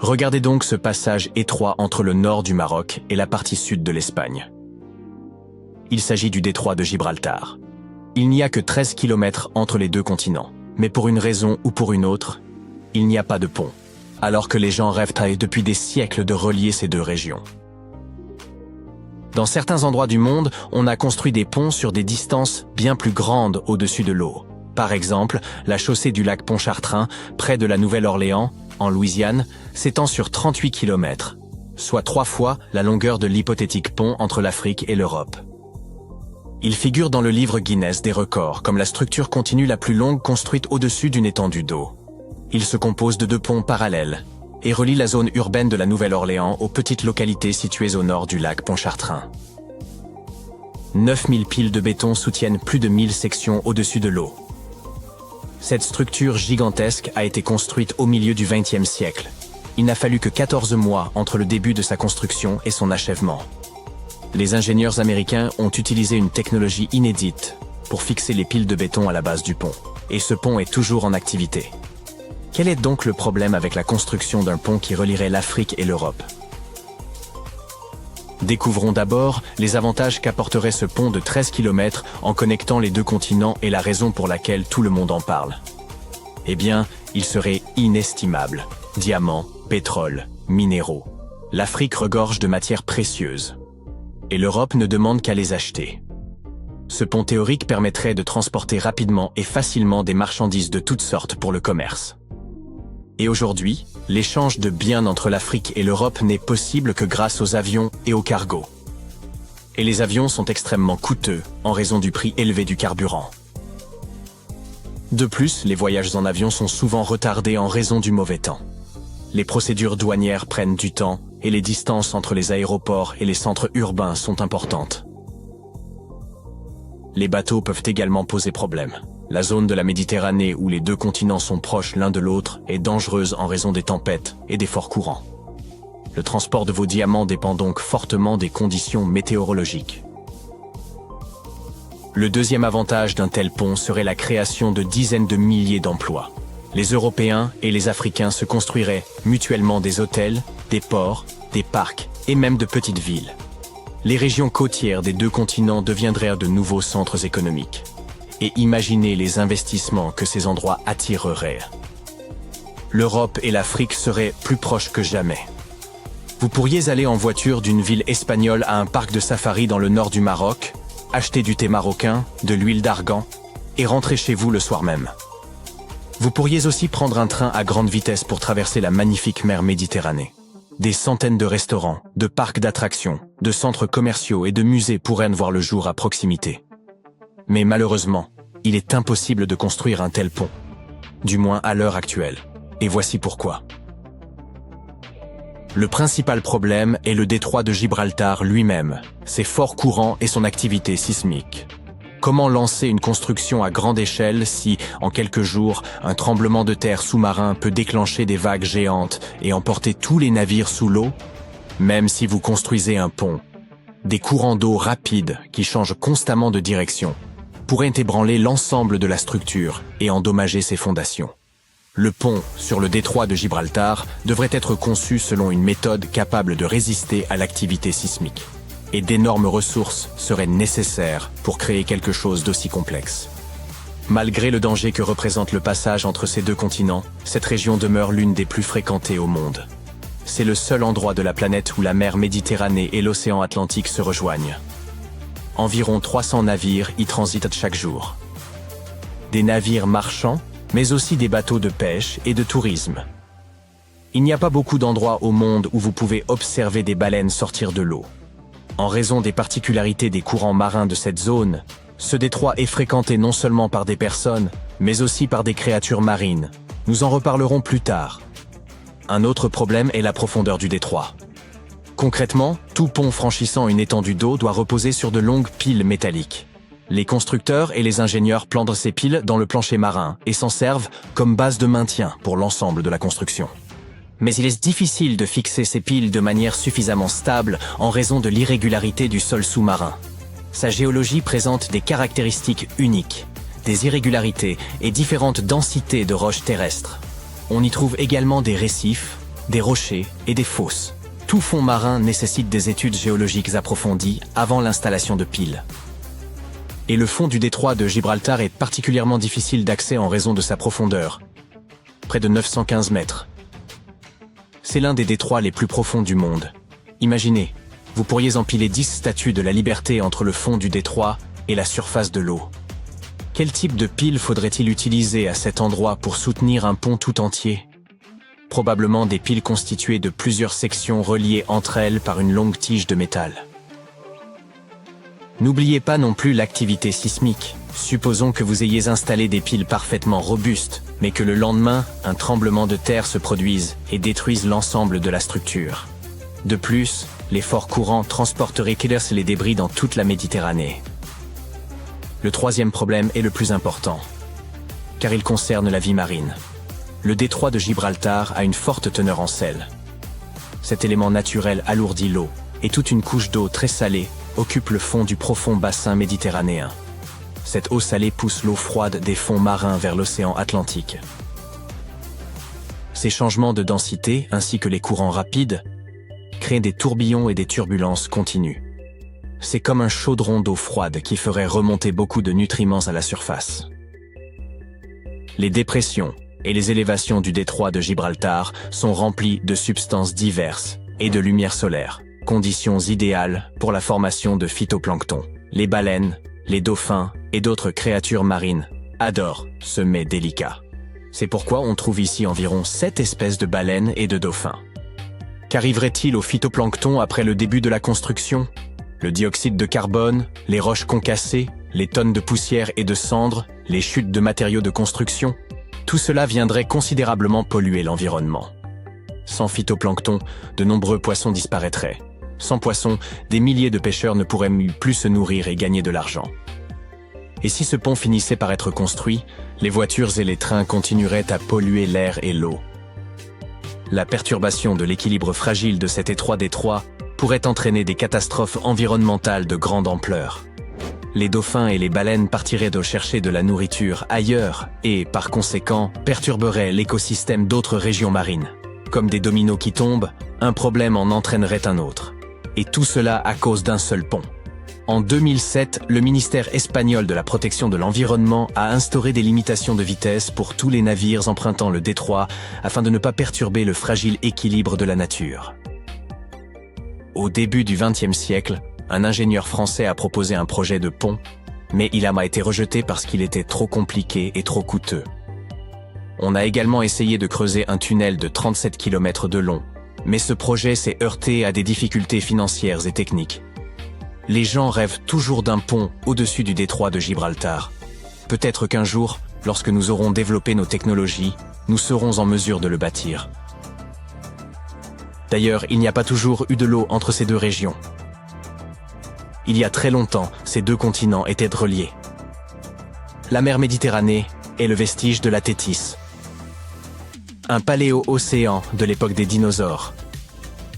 Regardez donc ce passage étroit entre le nord du Maroc et la partie sud de l'Espagne. Il s'agit du détroit de Gibraltar. Il n'y a que 13 km entre les deux continents, mais pour une raison ou pour une autre, il n'y a pas de pont, alors que les gens rêvent depuis des siècles de relier ces deux régions. Dans certains endroits du monde, on a construit des ponts sur des distances bien plus grandes au-dessus de l'eau. Par exemple, la chaussée du lac Pontchartrain, près de la Nouvelle-Orléans, en Louisiane, s'étend sur 38 km, soit 3 fois la longueur de l'hypothétique pont entre l'Afrique et l'Europe. Il figure dans le livre Guinness des records comme la structure continue la plus longue construite au-dessus d'une étendue d'eau. Il se compose de 2 ponts parallèles et relie la zone urbaine de la Nouvelle-Orléans aux petites localités situées au nord du lac Pontchartrain. 9000 piles de béton soutiennent plus de 1000 sections au-dessus de l'eau. Cette structure gigantesque a été construite au milieu du XXe siècle. Il n'a fallu que 14 mois entre le début de sa construction et son achèvement. Les ingénieurs américains ont utilisé une technologie inédite pour fixer les piles de béton à la base du pont. Et ce pont est toujours en activité. Quel est donc le problème avec la construction d'un pont qui relierait l'Afrique et l'Europe? Découvrons d'abord les avantages qu'apporterait ce pont de 13 km en connectant les deux continents et la raison pour laquelle tout le monde en parle. Eh bien, il serait inestimable. Diamants, pétrole, minéraux. L'Afrique regorge de matières précieuses. Et l'Europe ne demande qu'à les acheter. Ce pont théorique permettrait de transporter rapidement et facilement des marchandises de toutes sortes pour le commerce. Et aujourd'hui, l'échange de biens entre l'Afrique et l'Europe n'est possible que grâce aux avions et aux cargos. Et les avions sont extrêmement coûteux en raison du prix élevé du carburant. De plus, les voyages en avion sont souvent retardés en raison du mauvais temps. Les procédures douanières prennent du temps et les distances entre les aéroports et les centres urbains sont importantes. Les bateaux peuvent également poser problème. La zone de la Méditerranée où les deux continents sont proches l'un de l'autre est dangereuse en raison des tempêtes et des forts courants. Le transport de vos diamants dépend donc fortement des conditions météorologiques. Le deuxième avantage d'un tel pont serait la création de dizaines de milliers d'emplois. Les Européens et les Africains se construiraient mutuellement des hôtels, des ports, des parcs et même de petites villes. Les régions côtières des deux continents deviendraient de nouveaux centres économiques. Et imaginez les investissements que ces endroits attireraient. L'Europe et l'Afrique seraient plus proches que jamais. Vous pourriez aller en voiture d'une ville espagnole à un parc de safari dans le nord du Maroc, acheter du thé marocain, de l'huile d'argan et rentrer chez vous le soir même. Vous pourriez aussi prendre un train à grande vitesse pour traverser la magnifique mer Méditerranée. Des centaines de restaurants, de parcs d'attractions, de centres commerciaux et de musées pourraient voir le jour à proximité. Mais malheureusement, il est impossible de construire un tel pont, du moins à l'heure actuelle. Et voici pourquoi. Le principal problème est le détroit de Gibraltar lui-même, ses forts courants et son activité sismique. Comment lancer une construction à grande échelle si, en quelques jours, un tremblement de terre sous-marin peut déclencher des vagues géantes et emporter tous les navires sous l'eau? Même si vous construisez un pont, des courants d'eau rapides qui changent constamment de direction pourraient ébranler l'ensemble de la structure et endommager ses fondations. Le pont sur le détroit de Gibraltar devrait être conçu selon une méthode capable de résister à l'activité sismique. Et d'énormes ressources seraient nécessaires pour créer quelque chose d'aussi complexe. Malgré le danger que représente le passage entre ces deux continents, cette région demeure l'une des plus fréquentées au monde. C'est le seul endroit de la planète où la mer Méditerranée et l'océan Atlantique se rejoignent. Environ 300 navires y transitent chaque jour. Des navires marchands, mais aussi des bateaux de pêche et de tourisme. Il n'y a pas beaucoup d'endroits au monde où vous pouvez observer des baleines sortir de l'eau. En raison des particularités des courants marins de cette zone, ce détroit est fréquenté non seulement par des personnes, mais aussi par des créatures marines. Nous en reparlerons plus tard. Un autre problème est la profondeur du détroit. Concrètement, tout pont franchissant une étendue d'eau doit reposer sur de longues piles métalliques. Les constructeurs et les ingénieurs plantent ces piles dans le plancher marin et s'en servent comme base de maintien pour l'ensemble de la construction. Mais il est difficile de fixer ces piles de manière suffisamment stable en raison de l'irrégularité du sol sous-marin. Sa géologie présente des caractéristiques uniques, des irrégularités et différentes densités de roches terrestres. On y trouve également des récifs, des rochers et des fosses. Tout fond marin nécessite des études géologiques approfondies avant l'installation de piles. Et le fond du détroit de Gibraltar est particulièrement difficile d'accès en raison de sa profondeur, près de 915 mètres. C'est l'un des détroits les plus profonds du monde. Imaginez, vous pourriez empiler 10 statues de la liberté entre le fond du détroit et la surface de l'eau. Quel type de pile faudrait-il utiliser à cet endroit pour soutenir un pont tout entier? Probablement des piles constituées de plusieurs sections reliées entre elles par une longue tige de métal. N'oubliez pas non plus l'activité sismique. Supposons que vous ayez installé des piles parfaitement robustes, mais que le lendemain, un tremblement de terre se produise et détruise l'ensemble de la structure. De plus, les forts courants transporteraient les débris dans toute la Méditerranée. Le troisième problème est le plus important, car il concerne la vie marine. Le détroit de Gibraltar a une forte teneur en sel. Cet élément naturel alourdit l'eau, et toute une couche d'eau très salée occupe le fond du profond bassin méditerranéen. Cette eau salée pousse l'eau froide des fonds marins vers l'océan Atlantique. Ces changements de densité, ainsi que les courants rapides, créent des tourbillons et des turbulences continues. C'est comme un chaudron d'eau froide qui ferait remonter beaucoup de nutriments à la surface. Les dépressions et les élévations du détroit de Gibraltar sont remplies de substances diverses et de lumière solaire, conditions idéales pour la formation de phytoplancton. Les baleines, les dauphins et d'autres créatures marines adorent ce mets délicat. C'est pourquoi on trouve ici environ 7 espèces de baleines et de dauphins. Qu'arriverait-il au phytoplancton après le début de la construction? Le dioxyde de carbone, les roches concassées, les tonnes de poussière et de cendres, les chutes de matériaux de construction, tout cela viendrait considérablement polluer l'environnement. Sans phytoplancton, de nombreux poissons disparaîtraient. Sans poissons, des milliers de pêcheurs ne pourraient plus se nourrir et gagner de l'argent. Et si ce pont finissait par être construit, les voitures et les trains continueraient à polluer l'air et l'eau. La perturbation de l'équilibre fragile de cet étroit détroit pourrait entraîner des catastrophes environnementales de grande ampleur. Les dauphins et les baleines partiraient de chercher de la nourriture ailleurs et, par conséquent, perturberaient l'écosystème d'autres régions marines. Comme des dominos qui tombent, un problème en entraînerait un autre. Et tout cela à cause d'un seul pont. En 2007, le ministère espagnol de la protection de l'environnement a instauré des limitations de vitesse pour tous les navires empruntant le détroit afin de ne pas perturber le fragile équilibre de la nature. Au début du XXe siècle, un ingénieur français a proposé un projet de pont, mais il a été rejeté parce qu'il était trop compliqué et trop coûteux. On a également essayé de creuser un tunnel de 37 km de long, mais ce projet s'est heurté à des difficultés financières et techniques. Les gens rêvent toujours d'un pont au-dessus du détroit de Gibraltar. Peut-être qu'un jour, lorsque nous aurons développé nos technologies, nous serons en mesure de le bâtir. D'ailleurs, il n'y a pas toujours eu de l'eau entre ces deux régions. Il y a très longtemps, ces deux continents étaient reliés. La mer Méditerranée est le vestige de la Thétis, un paléo-océan de l'époque des dinosaures.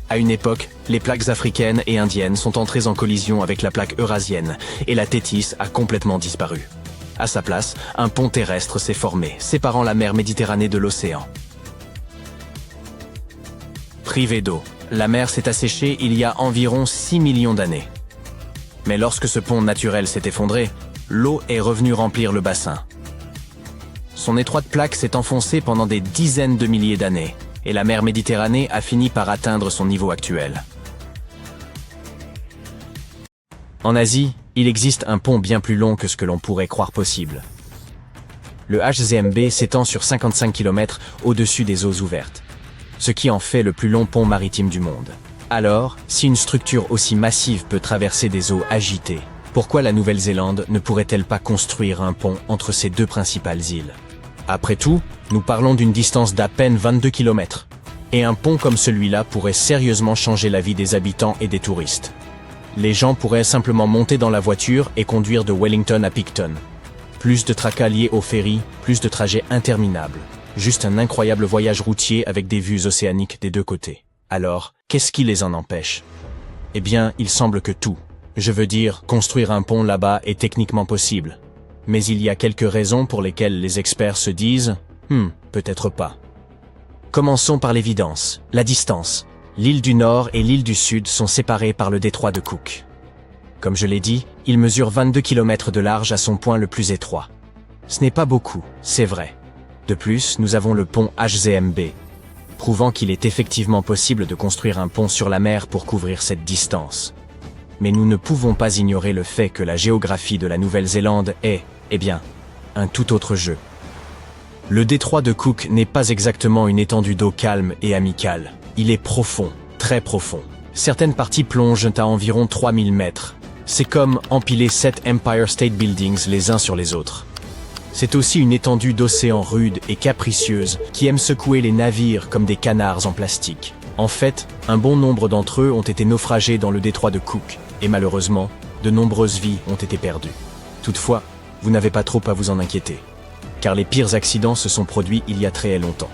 À une époque, les plaques africaines et indiennes sont entrées en collision avec la plaque eurasienne et la Thétis a complètement disparu. À sa place, un pont terrestre s'est formé, séparant la mer Méditerranée de l'océan. Privée d'eau, la mer s'est asséchée il y a environ 6 millions d'années. Mais lorsque ce pont naturel s'est effondré, l'eau est revenue remplir le bassin. Son étroite plaque s'est enfoncée pendant des dizaines de milliers d'années, et la mer Méditerranée a fini par atteindre son niveau actuel. En Asie, il existe un pont bien plus long que ce que l'on pourrait croire possible. Le HZMB s'étend sur 55 km au-dessus des eaux ouvertes, ce qui en fait le plus long pont maritime du monde. Alors, si une structure aussi massive peut traverser des eaux agitées, pourquoi la Nouvelle-Zélande ne pourrait-elle pas construire un pont entre ces deux principales îles? Après tout, nous parlons d'une distance d'à peine 22 km. Et un pont comme celui-là pourrait sérieusement changer la vie des habitants et des touristes. Les gens pourraient simplement monter dans la voiture et conduire de Wellington à Picton. Plus de tracas liés au ferry, plus de trajets interminables. Juste un incroyable voyage routier avec des vues océaniques des deux côtés. Alors, qu'est-ce qui les en empêche? Eh bien, il semble que tout. Je veux dire, construire un pont là-bas est techniquement possible. Mais il y a quelques raisons pour lesquelles les experts se disent « peut-être pas ». Commençons par l'évidence, la distance. L'île du Nord et l'île du Sud sont séparées par le détroit de Cook. Comme je l'ai dit, il mesure 22 km de large à son point le plus étroit. Ce n'est pas beaucoup, c'est vrai. De plus, nous avons le pont HZMB, prouvant qu'il est effectivement possible de construire un pont sur la mer pour couvrir cette distance. Mais nous ne pouvons pas ignorer le fait que la géographie de la Nouvelle-Zélande est, eh bien, un tout autre jeu. Le détroit de Cook n'est pas exactement une étendue d'eau calme et amicale. Il est profond, très profond. Certaines parties plongent à environ 3000 mètres. C'est comme empiler 7 Empire State Buildings les uns sur les autres. C'est aussi une étendue d'océan rude et capricieuse qui aime secouer les navires comme des canards en plastique. En fait, un bon nombre d'entre eux ont été naufragés dans le détroit de Cook, et malheureusement, de nombreuses vies ont été perdues. Toutefois, vous n'avez pas trop à vous en inquiéter, car les pires accidents se sont produits il y a très longtemps.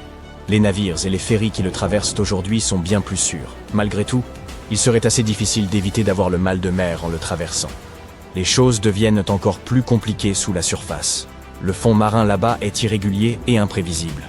Les navires et les ferries qui le traversent aujourd'hui sont bien plus sûrs. Malgré tout, il serait assez difficile d'éviter d'avoir le mal de mer en le traversant. Les choses deviennent encore plus compliquées sous la surface. Le fond marin là-bas est irrégulier et imprévisible.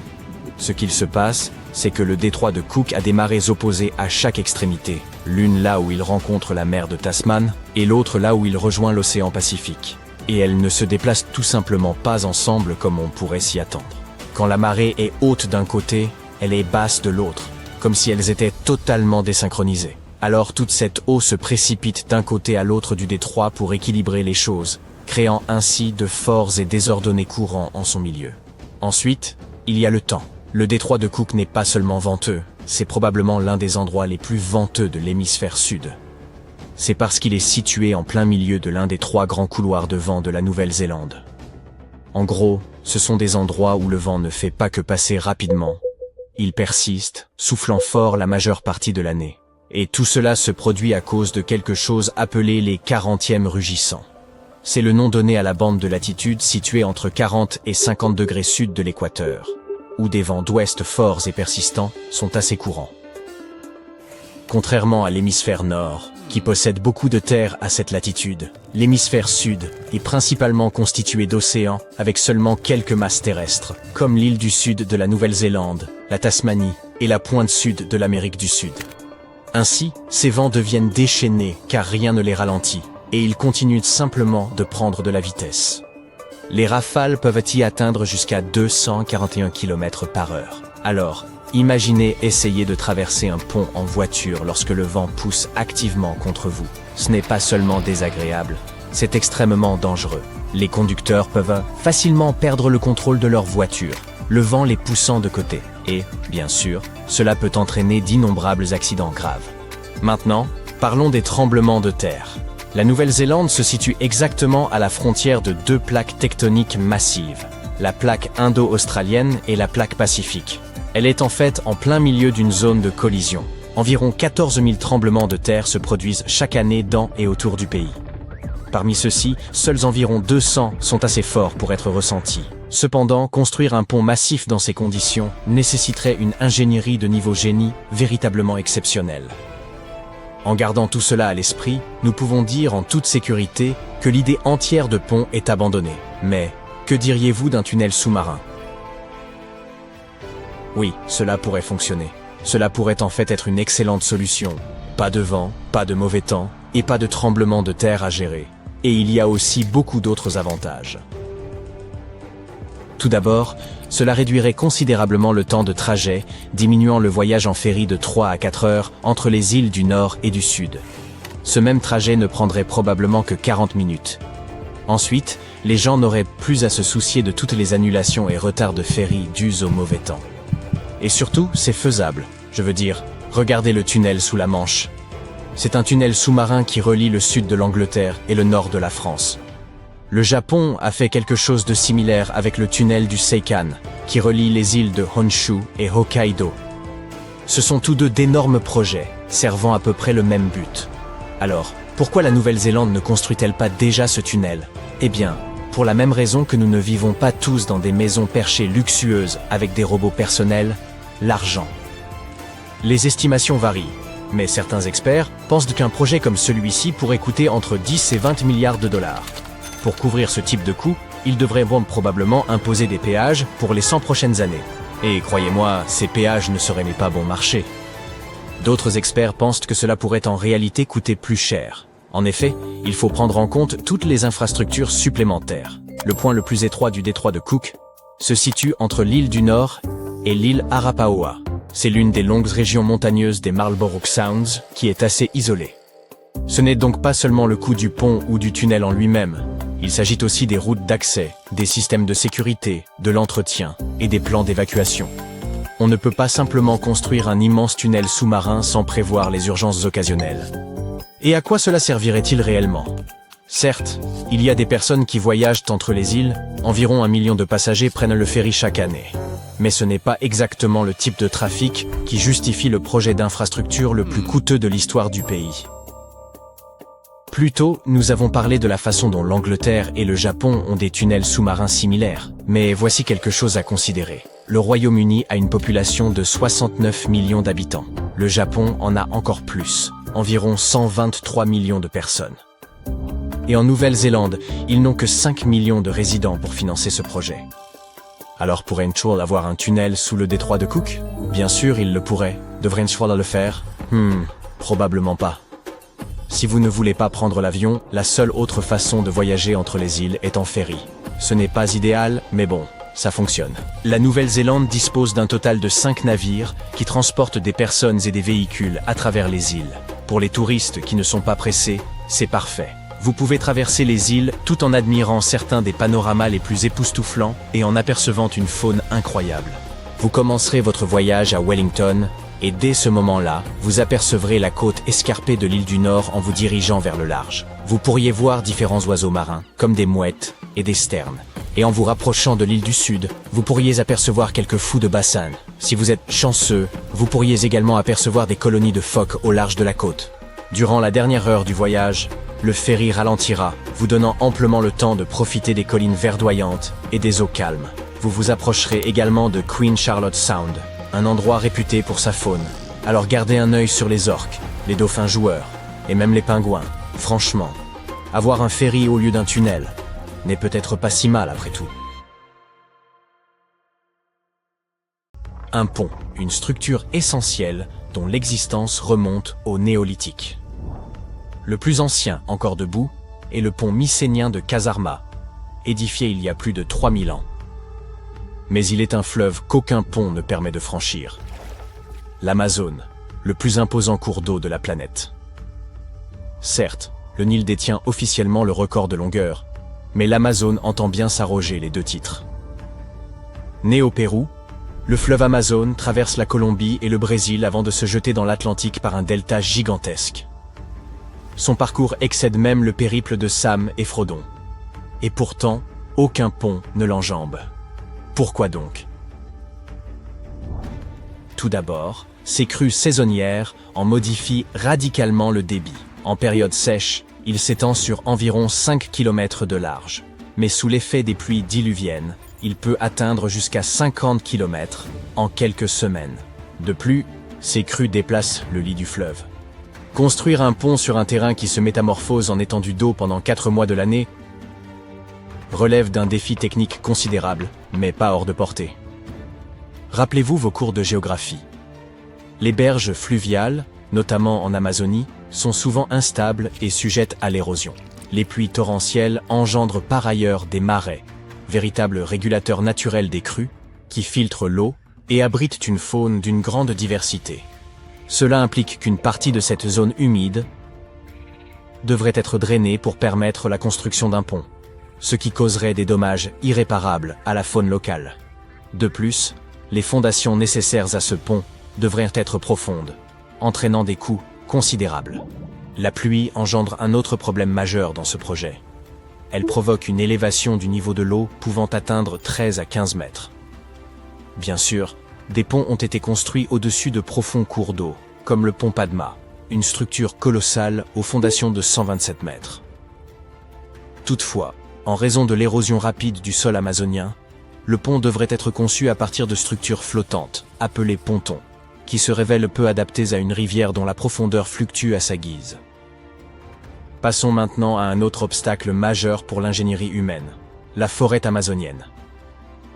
Ce qu'il se passe, c'est que le détroit de Cook a des marées opposées à chaque extrémité, l'une là où il rencontre la mer de Tasman et l'autre là où il rejoint l'océan Pacifique. Et elles ne se déplacent tout simplement pas ensemble comme on pourrait s'y attendre. Quand la marée est haute d'un côté, elle est basse de l'autre, comme si elles étaient totalement désynchronisées. Alors toute cette eau se précipite d'un côté à l'autre du détroit pour équilibrer les choses, créant ainsi de forts et désordonnés courants en son milieu. Ensuite, il y a le temps. Le détroit de Cook n'est pas seulement venteux, c'est probablement l'un des endroits les plus venteux de l'hémisphère sud. C'est parce qu'il est situé en plein milieu de l'un des 3 grands couloirs de vent de la Nouvelle-Zélande. En gros, ce sont des endroits où le vent ne fait pas que passer rapidement. Il persiste, soufflant fort la majeure partie de l'année. Et tout cela se produit à cause de quelque chose appelé les 40e rugissants. C'est le nom donné à la bande de latitude située entre 40 et 50 degrés sud de l'équateur, où des vents d'ouest forts et persistants sont assez courants. Contrairement à l'hémisphère nord, qui possède beaucoup de terre à cette latitude, l'hémisphère sud est principalement constitué d'océans avec seulement quelques masses terrestres, comme l'île du sud de la Nouvelle-Zélande, la Tasmanie et la pointe sud de l'Amérique du Sud. Ainsi, ces vents deviennent déchaînés car rien ne les ralentit, et ils continuent simplement de prendre de la vitesse. Les rafales peuvent y atteindre jusqu'à 241 km/h. Alors, imaginez essayer de traverser un pont en voiture lorsque le vent pousse activement contre vous. Ce n'est pas seulement désagréable, c'est extrêmement dangereux. Les conducteurs peuvent facilement perdre le contrôle de leur voiture, le vent les poussant de côté. Et, bien sûr, cela peut entraîner d'innombrables accidents graves. Maintenant, parlons des tremblements de terre. La Nouvelle-Zélande se situe exactement à la frontière de 2 plaques tectoniques massives, la plaque indo-australienne et la plaque pacifique. Elle est en fait en plein milieu d'une zone de collision. Environ 14 000 tremblements de terre se produisent chaque année dans et autour du pays. Parmi ceux-ci, seuls environ 200 sont assez forts pour être ressentis. Cependant, construire un pont massif dans ces conditions nécessiterait une ingénierie de niveau génie véritablement exceptionnelle. En gardant tout cela à l'esprit, nous pouvons dire en toute sécurité que l'idée entière de pont est abandonnée. Mais, que diriez-vous d'un tunnel sous-marin? Oui, cela pourrait fonctionner. Cela pourrait en fait être une excellente solution. Pas de vent, pas de mauvais temps, et pas de tremblement de terre à gérer. Et il y a aussi beaucoup d'autres avantages. Tout d'abord, cela réduirait considérablement le temps de trajet, diminuant le voyage en ferry de 3 à 4 heures entre les îles du Nord et du Sud. Ce même trajet ne prendrait probablement que 40 minutes. Ensuite, les gens n'auraient plus à se soucier de toutes les annulations et retards de ferry dus au mauvais temps. Et surtout, c'est faisable. Je veux dire, regardez le tunnel sous la Manche. C'est un tunnel sous-marin qui relie le sud de l'Angleterre et le nord de la France. Le Japon a fait quelque chose de similaire avec le tunnel du Seikan, qui relie les îles de Honshu et Hokkaido. Ce sont tous deux d'énormes projets, servant à peu près le même but. Alors, pourquoi la Nouvelle-Zélande ne construit-elle pas déjà ce tunnel? Eh bien, pour la même raison que nous ne vivons pas tous dans des maisons perchées luxueuses avec des robots personnels, l'argent. Les estimations varient, mais certains experts pensent qu'un projet comme celui-ci pourrait coûter entre 10 et 20 milliards de dollars. Pour couvrir ce type de coût, ils devraient probablement imposer des péages pour les 100 prochaines années. Et croyez-moi, ces péages ne seraient pas bon marché. D'autres experts pensent que cela pourrait en réalité coûter plus cher. En effet, il faut prendre en compte toutes les infrastructures supplémentaires. Le point le plus étroit du détroit de Cook se situe entre l'île du Nord et l'île Arapaoa. C'est l'une des longues régions montagneuses des Marlborough Sounds qui est assez isolée. Ce n'est donc pas seulement le coût du pont ou du tunnel en lui-même. Il s'agit aussi des routes d'accès, des systèmes de sécurité, de l'entretien et des plans d'évacuation. On ne peut pas simplement construire un immense tunnel sous-marin sans prévoir les urgences occasionnelles. Et à quoi cela servirait-il réellement? Certes, il y a des personnes qui voyagent entre les îles, environ 1 million de passagers prennent le ferry chaque année. Mais ce n'est pas exactement le type de trafic qui justifie le projet d'infrastructure le plus coûteux de l'histoire du pays. Plus tôt, nous avons parlé de la façon dont l'Angleterre et le Japon ont des tunnels sous-marins similaires. Mais voici quelque chose à considérer. Le Royaume-Uni a une population de 69 millions d'habitants. Le Japon en a encore plus, environ 123 millions de personnes. Et en Nouvelle-Zélande, ils n'ont que 5 millions de résidents pour financer ce projet. Alors pourrait-on avoir un tunnel sous le détroit de Cook? Bien sûr, ils le pourraient. Devrait-on le faire? Probablement pas. Si vous ne voulez pas prendre l'avion, la seule autre façon de voyager entre les îles est en ferry. Ce n'est pas idéal, mais bon, ça fonctionne. La Nouvelle-Zélande dispose d'un total de 5 navires qui transportent des personnes et des véhicules à travers les îles. Pour les touristes qui ne sont pas pressés, c'est parfait. Vous pouvez traverser les îles tout en admirant certains des panoramas les plus époustouflants et en apercevant une faune incroyable. Vous commencerez votre voyage à Wellington, et dès ce moment-là, vous apercevrez la côte escarpée de l'île du Nord en vous dirigeant vers le large. Vous pourriez voir différents oiseaux marins, comme des mouettes et des sternes. Et en vous rapprochant de l'île du Sud, vous pourriez apercevoir quelques fous de Bassane. Si vous êtes chanceux, vous pourriez également apercevoir des colonies de phoques au large de la côte. Durant la dernière heure du voyage, le ferry ralentira, vous donnant amplement le temps de profiter des collines verdoyantes et des eaux calmes. Vous vous approcherez également de Queen Charlotte Sound, un endroit réputé pour sa faune. Alors gardez un œil sur les orques, les dauphins joueurs, et même les pingouins. Franchement, avoir un ferry au lieu d'un tunnel n'est peut-être pas si mal après tout. Un pont, une structure essentielle dont l'existence remonte au néolithique. Le plus ancien encore debout est le pont mycénien de Kasarma, édifié il y a plus de 3000 ans. Mais il est un fleuve qu'aucun pont ne permet de franchir. L'Amazone, le plus imposant cours d'eau de la planète. Certes, le Nil détient officiellement le record de longueur, mais l'Amazone entend bien s'arroger les 2 titres. Né au Pérou, le fleuve Amazone traverse la Colombie et le Brésil avant de se jeter dans l'Atlantique par un delta gigantesque. Son parcours excède même le périple de Sam et Frodon. Et pourtant, aucun pont ne l'enjambe. Pourquoi donc? Tout d'abord, ces crues saisonnières en modifient radicalement le débit. En période sèche, il s'étend sur environ 5 km de large. Mais sous l'effet des pluies diluviennes, il peut atteindre jusqu'à 50 km en quelques semaines. De plus, ces crues déplacent le lit du fleuve. Construire un pont sur un terrain qui se métamorphose en étendue d'eau pendant 4 mois de l'année relève d'un défi technique considérable, mais pas hors de portée. Rappelez-vous vos cours de géographie. Les berges fluviales, notamment en Amazonie, sont souvent instables et sujettes à l'érosion. Les pluies torrentielles engendrent par ailleurs des marais, véritables régulateurs naturels des crues, qui filtrent l'eau et abritent une faune d'une grande diversité. Cela implique qu'une partie de cette zone humide devrait être drainée pour permettre la construction d'un pont, ce qui causerait des dommages irréparables à la faune locale. De plus, les fondations nécessaires à ce pont devraient être profondes, entraînant des coûts considérables. La pluie engendre un autre problème majeur dans ce projet. Elle provoque une élévation du niveau de l'eau pouvant atteindre 13 à 15 mètres. Bien sûr, des ponts ont été construits au-dessus de profonds cours d'eau, comme le pont Padma, une structure colossale aux fondations de 127 mètres. Toutefois, en raison de l'érosion rapide du sol amazonien, le pont devrait être conçu à partir de structures flottantes, appelées pontons, qui se révèlent peu adaptées à une rivière dont la profondeur fluctue à sa guise. Passons maintenant à un autre obstacle majeur pour l'ingénierie humaine, la forêt amazonienne.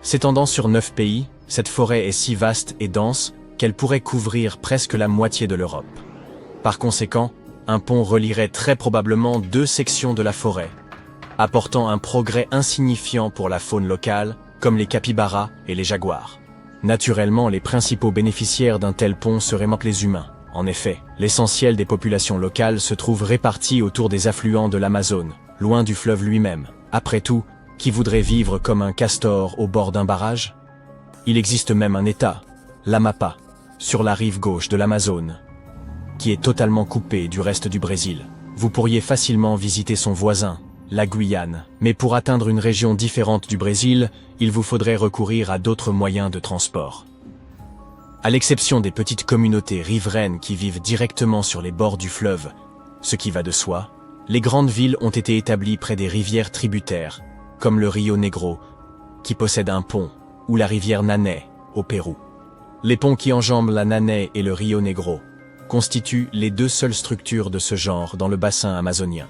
S'étendant sur 9 pays, cette forêt est si vaste et dense qu'elle pourrait couvrir presque la moitié de l'Europe. Par conséquent, un pont relierait très probablement 2 sections de la forêt, apportant un progrès insignifiant pour la faune locale, comme les capybaras et les jaguars. Naturellement, les principaux bénéficiaires d'un tel pont seraient les humains. En effet, l'essentiel des populations locales se trouve réparti autour des affluents de l'Amazone, loin du fleuve lui-même. Après tout, qui voudrait vivre comme un castor au bord d'un barrage? Il existe même un État, l'Amapá, sur la rive gauche de l'Amazone, qui est totalement coupé du reste du Brésil. Vous pourriez facilement visiter son voisin, la Guyane, mais pour atteindre une région différente du Brésil, il vous faudrait recourir à d'autres moyens de transport. À l'exception des petites communautés riveraines qui vivent directement sur les bords du fleuve, ce qui va de soi, les grandes villes ont été établies près des rivières tributaires, comme le Rio Negro, qui possède un pont, ou la rivière Nanay, au Pérou. Les ponts qui enjambent la Nanay et le Rio Negro constituent les 2 seules structures de ce genre dans le bassin amazonien.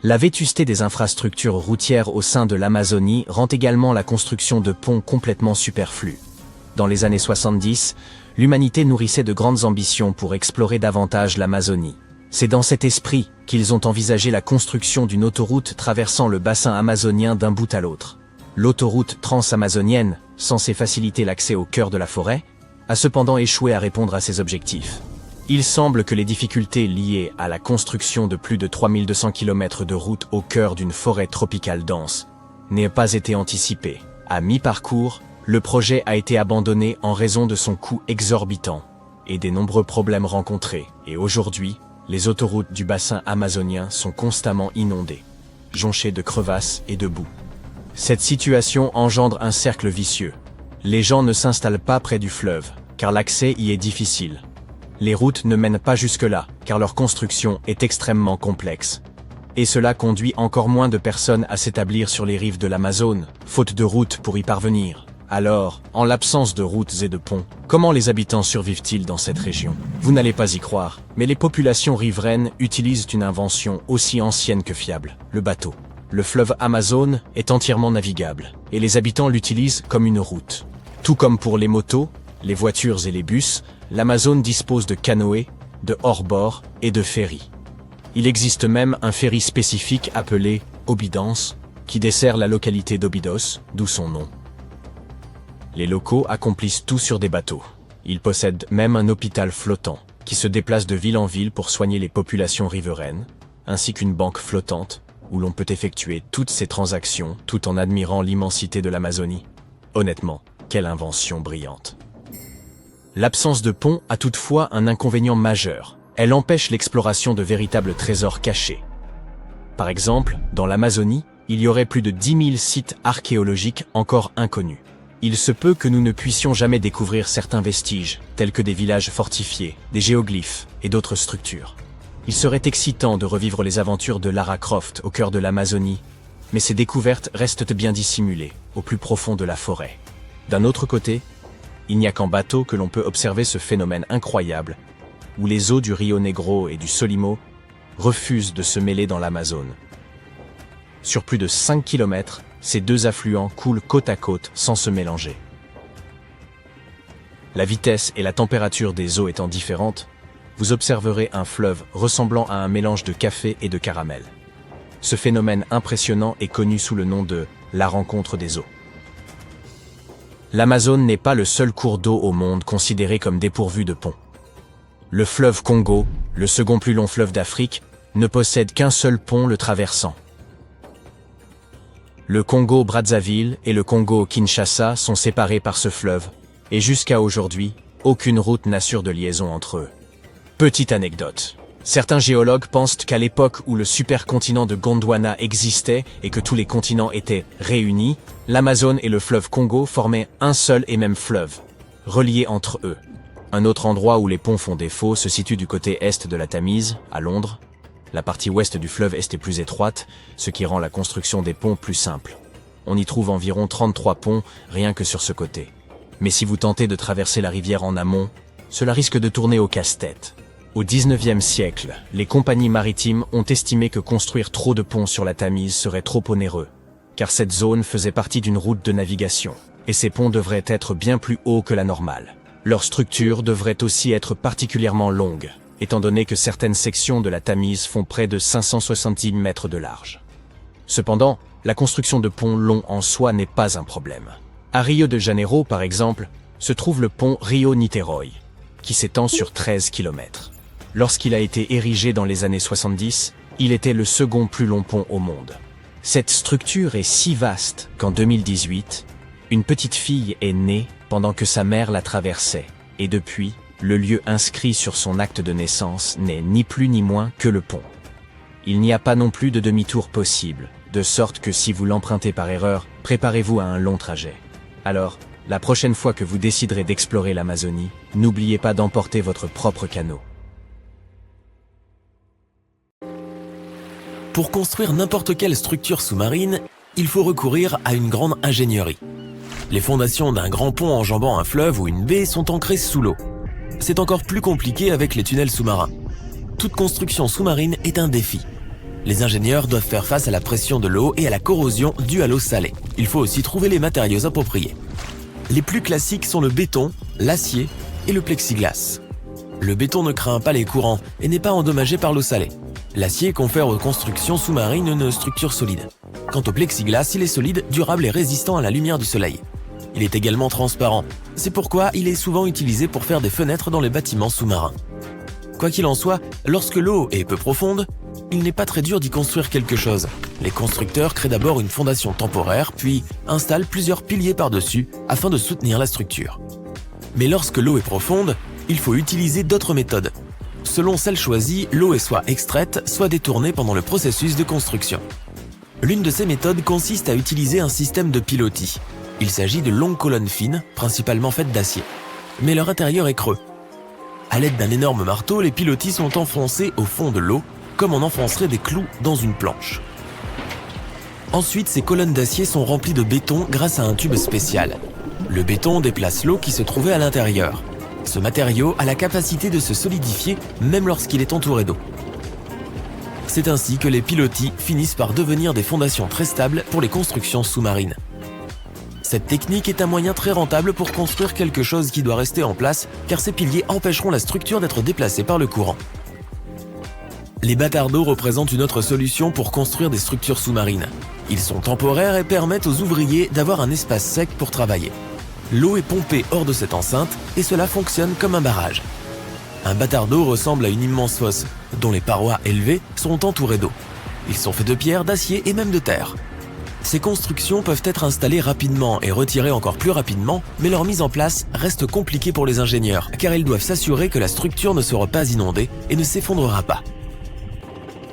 La vétusté des infrastructures routières au sein de l'Amazonie rend également la construction de ponts complètement superflue. Dans les années 70, l'humanité nourrissait de grandes ambitions pour explorer davantage l'Amazonie. C'est dans cet esprit qu'ils ont envisagé la construction d'une autoroute traversant le bassin amazonien d'un bout à l'autre. L'autoroute transamazonienne, censée faciliter l'accès au cœur de la forêt, a cependant échoué à répondre à ces objectifs. Il semble que les difficultés liées à la construction de plus de 3200 km de route au cœur d'une forêt tropicale dense n'aient pas été anticipées. À mi-parcours, le projet a été abandonné en raison de son coût exorbitant et des nombreux problèmes rencontrés. Et aujourd'hui, les autoroutes du bassin amazonien sont constamment inondées, jonchées de crevasses et de boue. Cette situation engendre un cercle vicieux. Les gens ne s'installent pas près du fleuve, car l'accès y est difficile. Les routes ne mènent pas jusque-là, car leur construction est extrêmement complexe. Et cela conduit encore moins de personnes à s'établir sur les rives de l'Amazone, faute de routes pour y parvenir. Alors, en l'absence de routes et de ponts, comment les habitants survivent-ils dans cette région? Vous n'allez pas y croire, mais les populations riveraines utilisent une invention aussi ancienne que fiable, le bateau. Le fleuve Amazone est entièrement navigable, et les habitants l'utilisent comme une route. Tout comme pour les motos, les voitures et les bus, l'Amazone dispose de canoës, de hors-bord et de ferries. Il existe même un ferry spécifique appelé Obidance, qui dessert la localité d'Obidos, d'où son nom. Les locaux accomplissent tout sur des bateaux. Ils possèdent même un hôpital flottant, qui se déplace de ville en ville pour soigner les populations riveraines, ainsi qu'une banque flottante, où l'on peut effectuer toutes ces transactions tout en admirant l'immensité de l'Amazonie. Honnêtement, quelle invention brillante! L'absence de pont a toutefois un inconvénient majeur. Elle empêche l'exploration de véritables trésors cachés. Par exemple, dans l'Amazonie, il y aurait plus de 10 000 sites archéologiques encore inconnus. Il se peut que nous ne puissions jamais découvrir certains vestiges, tels que des villages fortifiés, des géoglyphes et d'autres structures. Il serait excitant de revivre les aventures de Lara Croft au cœur de l'Amazonie, mais ces découvertes restent bien dissimulées, au plus profond de la forêt. D'un autre côté, il n'y a qu'en bateau que l'on peut observer ce phénomène incroyable, où les eaux du Rio Negro et du Solimo refusent de se mêler dans l'Amazone. Sur plus de 5 km, ces 2 affluents coulent côte à côte sans se mélanger. La vitesse et la température des eaux étant différentes, vous observerez un fleuve ressemblant à un mélange de café et de caramel. Ce phénomène impressionnant est connu sous le nom de la rencontre des eaux. L'Amazone n'est pas le seul cours d'eau au monde considéré comme dépourvu de pont. Le fleuve Congo, le second plus long fleuve d'Afrique, ne possède qu'un seul pont le traversant. Le Congo-Brazzaville et le Congo-Kinshasa sont séparés par ce fleuve, et jusqu'à aujourd'hui, aucune route n'assure de liaison entre eux. Petite anecdote. Certains géologues pensent qu'à l'époque où le supercontinent de Gondwana existait et que tous les continents étaient réunis, l'Amazone et le fleuve Congo formaient un seul et même fleuve, reliés entre eux. Un autre endroit où les ponts font défaut se situe du côté est de la Tamise, à Londres. La partie ouest du fleuve est plus étroite, ce qui rend la construction des ponts plus simple. On y trouve environ 33 ponts rien que sur ce côté. Mais si vous tentez de traverser la rivière en amont, cela risque de tourner au casse-tête. Au XIXe siècle, les compagnies maritimes ont estimé que construire trop de ponts sur la Tamise serait trop onéreux, car cette zone faisait partie d'une route de navigation. et ces ponts devraient être bien plus hauts que la normale. Leur structure devrait aussi être particulièrement longue, étant donné que certaines sections de la Tamise font près de 570 mètres de large. Cependant, la construction de ponts longs en soi n'est pas un problème. À Rio de Janeiro, par exemple, se trouve le pont Rio-Niterói, qui s'étend sur 13 km. Lorsqu'il a été érigé dans les années 70, il était le second plus long pont au monde. Cette structure est si vaste qu'en 2018, une petite fille est née pendant que sa mère la traversait, et depuis, le lieu inscrit sur son acte de naissance n'est ni plus ni moins que le pont. Il n'y a pas non plus de demi-tour possible, de sorte que si vous l'empruntez par erreur, préparez-vous à un long trajet. Alors, la prochaine fois que vous déciderez d'explorer l'Amazonie, n'oubliez pas d'emporter votre propre canot. Pour construire n'importe quelle structure sous-marine, il faut recourir à une grande ingénierie. Les fondations d'un grand pont enjambant un fleuve ou une baie sont ancrées sous l'eau. C'est encore plus compliqué avec les tunnels sous-marins. Toute construction sous-marine est un défi. Les ingénieurs doivent faire face à la pression de l'eau et à la corrosion due à l'eau salée. Il faut aussi trouver les matériaux appropriés. Les plus classiques sont le béton, l'acier et le plexiglas. Le béton ne craint pas les courants et n'est pas endommagé par l'eau salée. L'acier confère aux constructions sous-marines une structure solide. Quant au plexiglas, il est solide, durable et résistant à la lumière du soleil. Il est également transparent. C'est pourquoi il est souvent utilisé pour faire des fenêtres dans les bâtiments sous-marins. Quoi qu'il en soit, lorsque l'eau est peu profonde, il n'est pas très dur d'y construire quelque chose. Les constructeurs créent d'abord une fondation temporaire, puis installent plusieurs piliers par-dessus afin de soutenir la structure. Mais lorsque l'eau est profonde, il faut utiliser d'autres méthodes. Selon celle choisie, l'eau est soit extraite, soit détournée pendant le processus de construction. L'une de ces méthodes consiste à utiliser un système de pilotis. Il s'agit de longues colonnes fines, principalement faites d'acier. Mais leur intérieur est creux. À l'aide d'un énorme marteau, les pilotis sont enfoncés au fond de l'eau, comme on enfoncerait des clous dans une planche. Ensuite, ces colonnes d'acier sont remplies de béton grâce à un tube spécial. Le béton déplace l'eau qui se trouvait à l'intérieur. Ce matériau a la capacité de se solidifier même lorsqu'il est entouré d'eau. C'est ainsi que les pilotis finissent par devenir des fondations très stables pour les constructions sous-marines. Cette technique est un moyen très rentable pour construire quelque chose qui doit rester en place car ces piliers empêcheront la structure d'être déplacée par le courant. Les batters d'eau représentent une autre solution pour construire des structures sous-marines. Ils sont temporaires et permettent aux ouvriers d'avoir un espace sec pour travailler. L'eau est pompée hors de cette enceinte et cela fonctionne comme un barrage. Un bâtard d'eau ressemble à une immense fosse, dont les parois élevées sont entourées d'eau. Ils sont faits de pierre, d'acier et même de terre. Ces constructions peuvent être installées rapidement et retirées encore plus rapidement, mais leur mise en place reste compliquée pour les ingénieurs, car ils doivent s'assurer que la structure ne sera pas inondée et ne s'effondrera pas.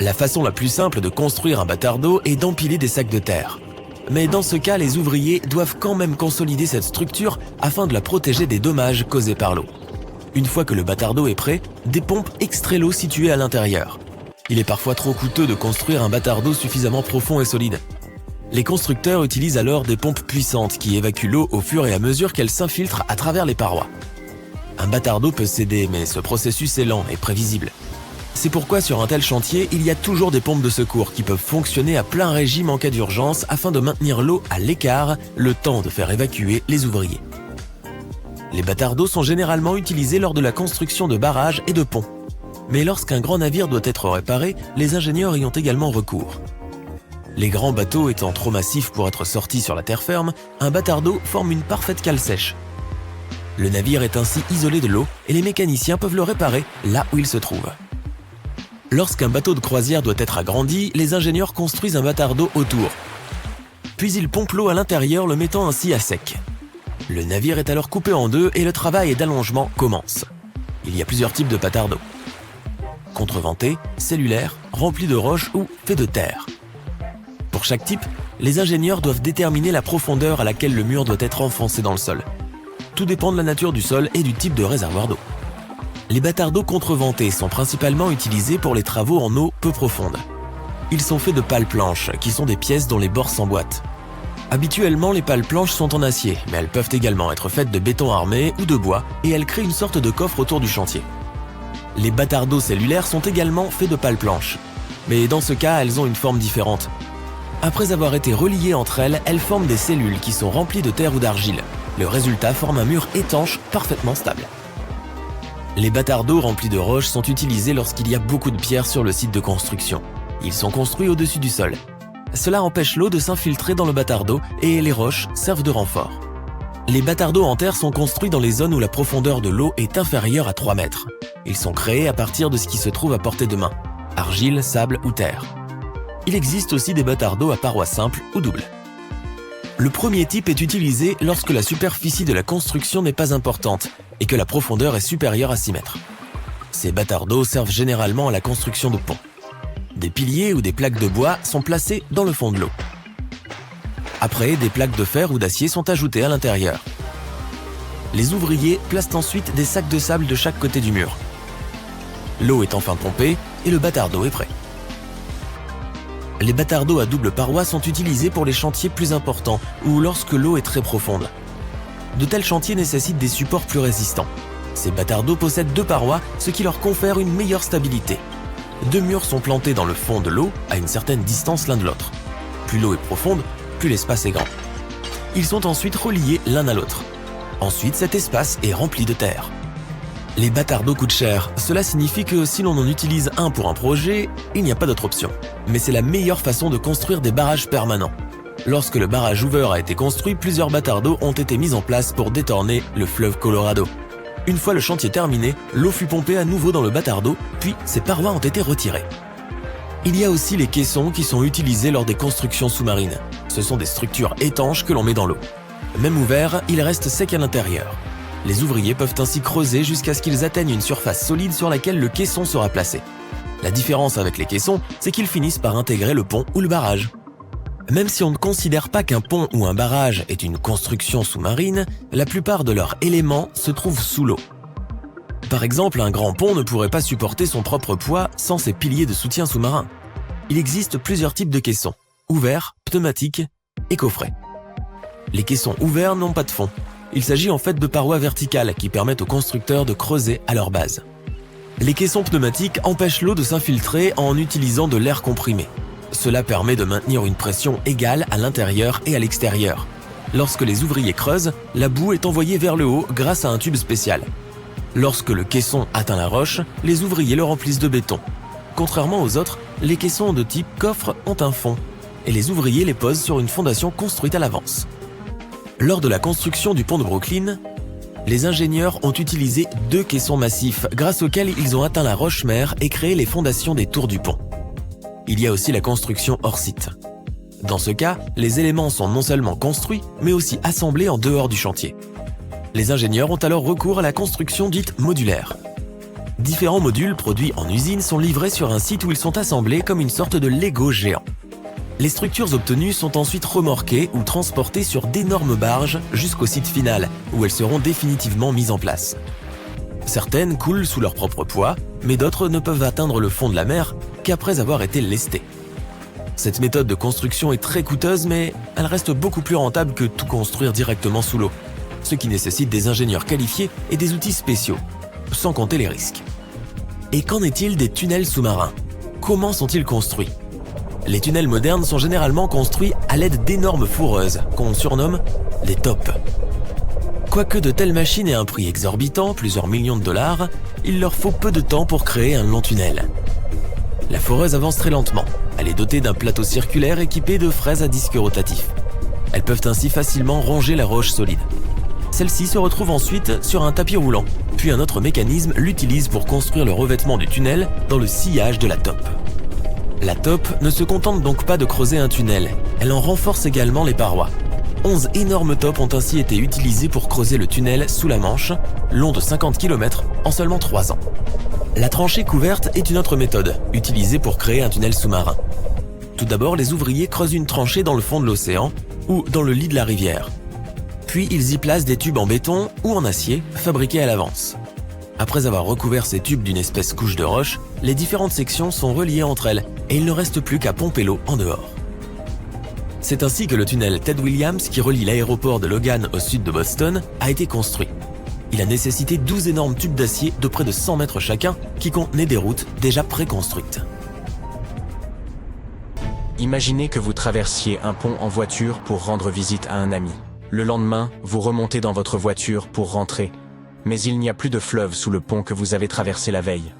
La façon la plus simple de construire un bâtard d'eau est d'empiler des sacs de terre. Mais dans ce cas, les ouvriers doivent quand même consolider cette structure afin de la protéger des dommages causés par l'eau. Une fois que le bâtard d'eau est prêt, des pompes extraient l'eau située à l'intérieur. Il est parfois trop coûteux de construire un bâtard d'eau suffisamment profond et solide. Les constructeurs utilisent alors des pompes puissantes qui évacuent l'eau au fur et à mesure qu'elle s'infiltre à travers les parois. Un bâtard d'eau peut céder, mais ce processus est lent et prévisible. C'est pourquoi sur un tel chantier, il y a toujours des pompes de secours qui peuvent fonctionner à plein régime en cas d'urgence afin de maintenir l'eau à l'écart, le temps de faire évacuer les ouvriers. Les bâtards d'eau sont généralement utilisés lors de la construction de barrages et de ponts. Mais lorsqu'un grand navire doit être réparé, les ingénieurs y ont également recours. Les grands bateaux étant trop massifs pour être sortis sur la terre ferme, un bâtard d'eau forme une parfaite cale sèche. Le navire est ainsi isolé de l'eau et les mécaniciens peuvent le réparer là où il se trouve. Lorsqu'un bateau de croisière doit être agrandi, les ingénieurs construisent un bâtard d'eau autour. Puis ils pompent l'eau à l'intérieur, le mettant ainsi à sec. Le navire est alors coupé en deux et le travail d'allongement commence. Il y a plusieurs types de bâtards d'eau. Contreventés, cellulaires, remplis de roches ou faits de terre. Pour chaque type, les ingénieurs doivent déterminer la profondeur à laquelle le mur doit être enfoncé dans le sol. Tout dépend de la nature du sol et du type de réservoir d'eau. Les bâtards d'eau contreventés sont principalement utilisés pour les travaux en eau peu profonde. Ils sont faits de pales planches, qui sont des pièces dont les bords s'emboîtent. Habituellement, les pales planches sont en acier, mais elles peuvent également être faites de béton armé ou de bois, et elles créent une sorte de coffre autour du chantier. Les bâtards d'eau cellulaires sont également faits de pales planches, mais dans ce cas, elles ont une forme différente. Après avoir été reliées entre elles, elles forment des cellules qui sont remplies de terre ou d'argile. Le résultat forme un mur étanche parfaitement stable. Les bâtards d'eau remplis de roches sont utilisés lorsqu'il y a beaucoup de pierres sur le site de construction. Ils sont construits au-dessus du sol. Cela empêche l'eau de s'infiltrer dans le bâtard d'eau et les roches servent de renfort. Les bâtards d'eau en terre sont construits dans les zones où la profondeur de l'eau est inférieure à 3 mètres. Ils sont créés à partir de ce qui se trouve à portée de main, argile, sable ou terre. Il existe aussi des bâtards d'eau à parois simples ou doubles. Le premier type est utilisé lorsque la superficie de la construction n'est pas importante et que la profondeur est supérieure à 6 mètres. Ces bâtards d'eau servent généralement à la construction de ponts. Des piliers ou des plaques de bois sont placés dans le fond de l'eau. Après, des plaques de fer ou d'acier sont ajoutées à l'intérieur. Les ouvriers placent ensuite des sacs de sable de chaque côté du mur. L'eau est enfin pompée et le bâtard d'eau est prêt. Les bâtards d'eau à double paroi sont utilisés pour les chantiers plus importants ou lorsque l'eau est très profonde. De tels chantiers nécessitent des supports plus résistants. Ces bâtards d'eau possèdent 2 parois, ce qui leur confère une meilleure stabilité. 2 murs sont plantés dans le fond de l'eau à une certaine distance l'un de l'autre. Plus l'eau est profonde, plus l'espace est grand. Ils sont ensuite reliés l'un à l'autre. Ensuite, cet espace est rempli de terre. Les bâtards d'eau coûtent cher. Cela signifie que si l'on en utilise un pour un projet, il n'y a pas d'autre option. Mais c'est la meilleure façon de construire des barrages permanents. Lorsque le barrage Hoover a été construit, plusieurs bâtards d'eau ont été mis en place pour détourner le fleuve Colorado. Une fois le chantier terminé, l'eau fut pompée à nouveau dans le bâtard d'eau, puis ses parois ont été retirées. Il y a aussi les caissons qui sont utilisés lors des constructions sous-marines. Ce sont des structures étanches que l'on met dans l'eau. Même ouvert, il reste sec à l'intérieur. Les ouvriers peuvent ainsi creuser jusqu'à ce qu'ils atteignent une surface solide sur laquelle le caisson sera placé. La différence avec les caissons, c'est qu'ils finissent par intégrer le pont ou le barrage. Même si on ne considère pas qu'un pont ou un barrage est une construction sous-marine, la plupart de leurs éléments se trouvent sous l'eau. Par exemple, un grand pont ne pourrait pas supporter son propre poids sans ses piliers de soutien sous-marin. Il existe plusieurs types de caissons, ouverts, pneumatiques et coffrets. Les caissons ouverts n'ont pas de fond. Il s'agit en fait de parois verticales qui permettent aux constructeurs de creuser à leur base. Les caissons pneumatiques empêchent l'eau de s'infiltrer en utilisant de l'air comprimé. Cela permet de maintenir une pression égale à l'intérieur et à l'extérieur. Lorsque les ouvriers creusent, la boue est envoyée vers le haut grâce à un tube spécial. Lorsque le caisson atteint la roche, les ouvriers le remplissent de béton. Contrairement aux autres, les caissons de type coffre ont un fond et les ouvriers les posent sur une fondation construite à l'avance. Lors de la construction du pont de Brooklyn, les ingénieurs ont utilisé 2 caissons massifs grâce auxquels ils ont atteint la roche-mère et créé les fondations des tours du pont. Il y a aussi la construction hors site. Dans ce cas, les éléments sont non seulement construits, mais aussi assemblés en dehors du chantier. Les ingénieurs ont alors recours à la construction dite modulaire. Différents modules produits en usine sont livrés sur un site où ils sont assemblés comme une sorte de Lego géant. Les structures obtenues sont ensuite remorquées ou transportées sur d'énormes barges jusqu'au site final, où elles seront définitivement mises en place. Certaines coulent sous leur propre poids, mais d'autres ne peuvent atteindre le fond de la mer qu'après avoir été lestées. Cette méthode de construction est très coûteuse, mais elle reste beaucoup plus rentable que tout construire directement sous l'eau, ce qui nécessite des ingénieurs qualifiés et des outils spéciaux, sans compter les risques. Et qu'en est-il des tunnels sous-marins? Comment sont-ils construits? Les tunnels modernes sont généralement construits à l'aide d'énormes fourreuses, qu'on surnomme des tops. Quoique de telles machines aient un prix exorbitant, plusieurs millions de dollars, il leur faut peu de temps pour créer un long tunnel. La foreuse avance très lentement. Elle est dotée d'un plateau circulaire équipé de fraises à disque rotatif. Elles peuvent ainsi facilement ronger la roche solide. Celle-ci se retrouve ensuite sur un tapis roulant, puis un autre mécanisme l'utilise pour construire le revêtement du tunnel dans le sillage de la top. La top ne se contente donc pas de creuser un tunnel, elle en renforce également les parois. 11 énormes tops ont ainsi été utilisés pour creuser le tunnel sous la Manche, long de 50 km, en seulement 3 ans. La tranchée couverte est une autre méthode, utilisée pour créer un tunnel sous-marin. Tout d'abord, les ouvriers creusent une tranchée dans le fond de l'océan ou dans le lit de la rivière. Puis ils y placent des tubes en béton ou en acier, fabriqués à l'avance. Après avoir recouvert ces tubes d'une espèce couche de roche, les différentes sections sont reliées entre elles et il ne reste plus qu'à pomper l'eau en dehors. C'est ainsi que le tunnel Ted Williams, qui relie l'aéroport de Logan au sud de Boston, a été construit. Il a nécessité 12 énormes tubes d'acier de près de 100 mètres chacun qui contenaient des routes déjà préconstruites. Imaginez que vous traversiez un pont en voiture pour rendre visite à un ami. Le lendemain, vous remontez dans votre voiture pour rentrer, mais il n'y a plus de fleuve sous le pont que vous avez traversé la veille.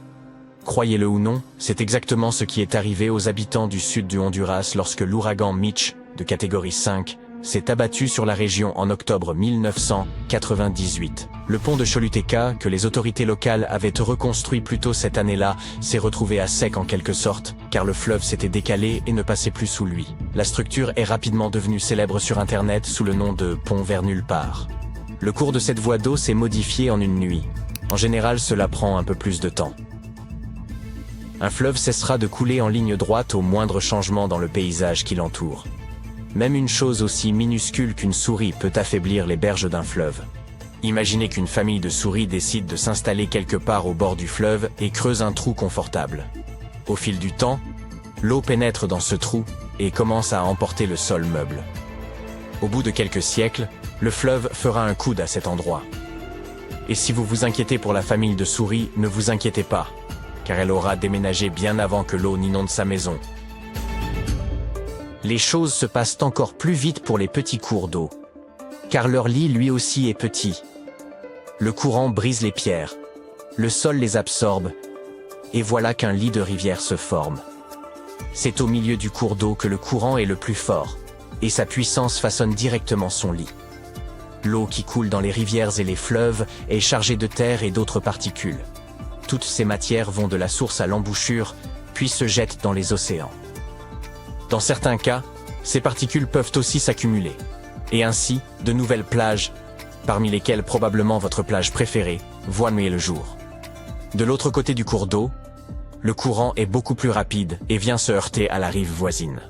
Croyez-le ou non, c'est exactement ce qui est arrivé aux habitants du sud du Honduras lorsque l'ouragan Mitch, de catégorie 5, s'est abattu sur la région en octobre 1998. Le pont de Choluteca, que les autorités locales avaient reconstruit plus tôt cette année-là, s'est retrouvé à sec en quelque sorte, car le fleuve s'était décalé et ne passait plus sous lui. La structure est rapidement devenue célèbre sur Internet sous le nom de pont vers nulle part. Le cours de cette voie d'eau s'est modifié en une nuit. En général, cela prend un peu plus de temps. Un fleuve cessera de couler en ligne droite au moindre changement dans le paysage qui l'entoure. Même une chose aussi minuscule qu'une souris peut affaiblir les berges d'un fleuve. Imaginez qu'une famille de souris décide de s'installer quelque part au bord du fleuve et creuse un trou confortable. Au fil du temps, l'eau pénètre dans ce trou et commence à emporter le sol meuble. Au bout de quelques siècles, le fleuve fera un coude à cet endroit. Et si vous vous inquiétez pour la famille de souris, ne vous inquiétez pas, car elle aura déménagé bien avant que l'eau n'inonde sa maison. Les choses se passent encore plus vite pour les petits cours d'eau, car leur lit lui aussi est petit. Le courant brise les pierres, le sol les absorbe, et voilà qu'un lit de rivière se forme. C'est au milieu du cours d'eau que le courant est le plus fort, et sa puissance façonne directement son lit. L'eau qui coule dans les rivières et les fleuves est chargée de terre et d'autres particules. Toutes ces matières vont de la source à l'embouchure, puis se jettent dans les océans. Dans certains cas, ces particules peuvent aussi s'accumuler, et ainsi, de nouvelles plages, parmi lesquelles probablement votre plage préférée, voient le jour. De l'autre côté du cours d'eau, le courant est beaucoup plus rapide et vient se heurter à la rive voisine.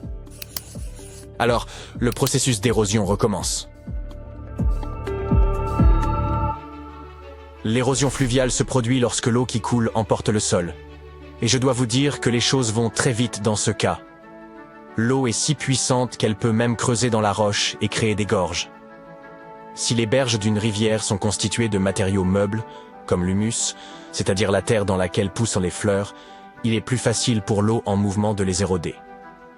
Alors, le processus d'érosion recommence. L'érosion fluviale se produit lorsque l'eau qui coule emporte le sol. Et je dois vous dire que les choses vont très vite dans ce cas. L'eau est si puissante qu'elle peut même creuser dans la roche et créer des gorges. Si les berges d'une rivière sont constituées de matériaux meubles, comme l'humus, c'est-à-dire la terre dans laquelle poussent les fleurs, il est plus facile pour l'eau en mouvement de les éroder.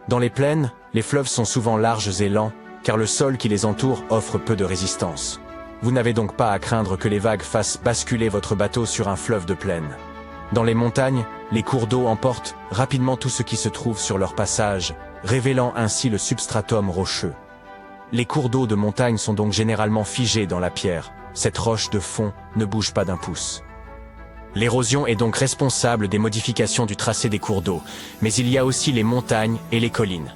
Dans les plaines, les fleuves sont souvent larges et lents, car le sol qui les entoure offre peu de résistance. Vous n'avez donc pas à craindre que les vagues fassent basculer votre bateau sur un fleuve de plaine. Dans les montagnes, les cours d'eau emportent rapidement tout ce qui se trouve sur leur passage, révélant ainsi le substratum rocheux. Les cours d'eau de montagne sont donc généralement figés dans la pierre. Cette roche de fond ne bouge pas d'un pouce. L'érosion est donc responsable des modifications du tracé des cours d'eau, mais il y a aussi les montagnes et les collines.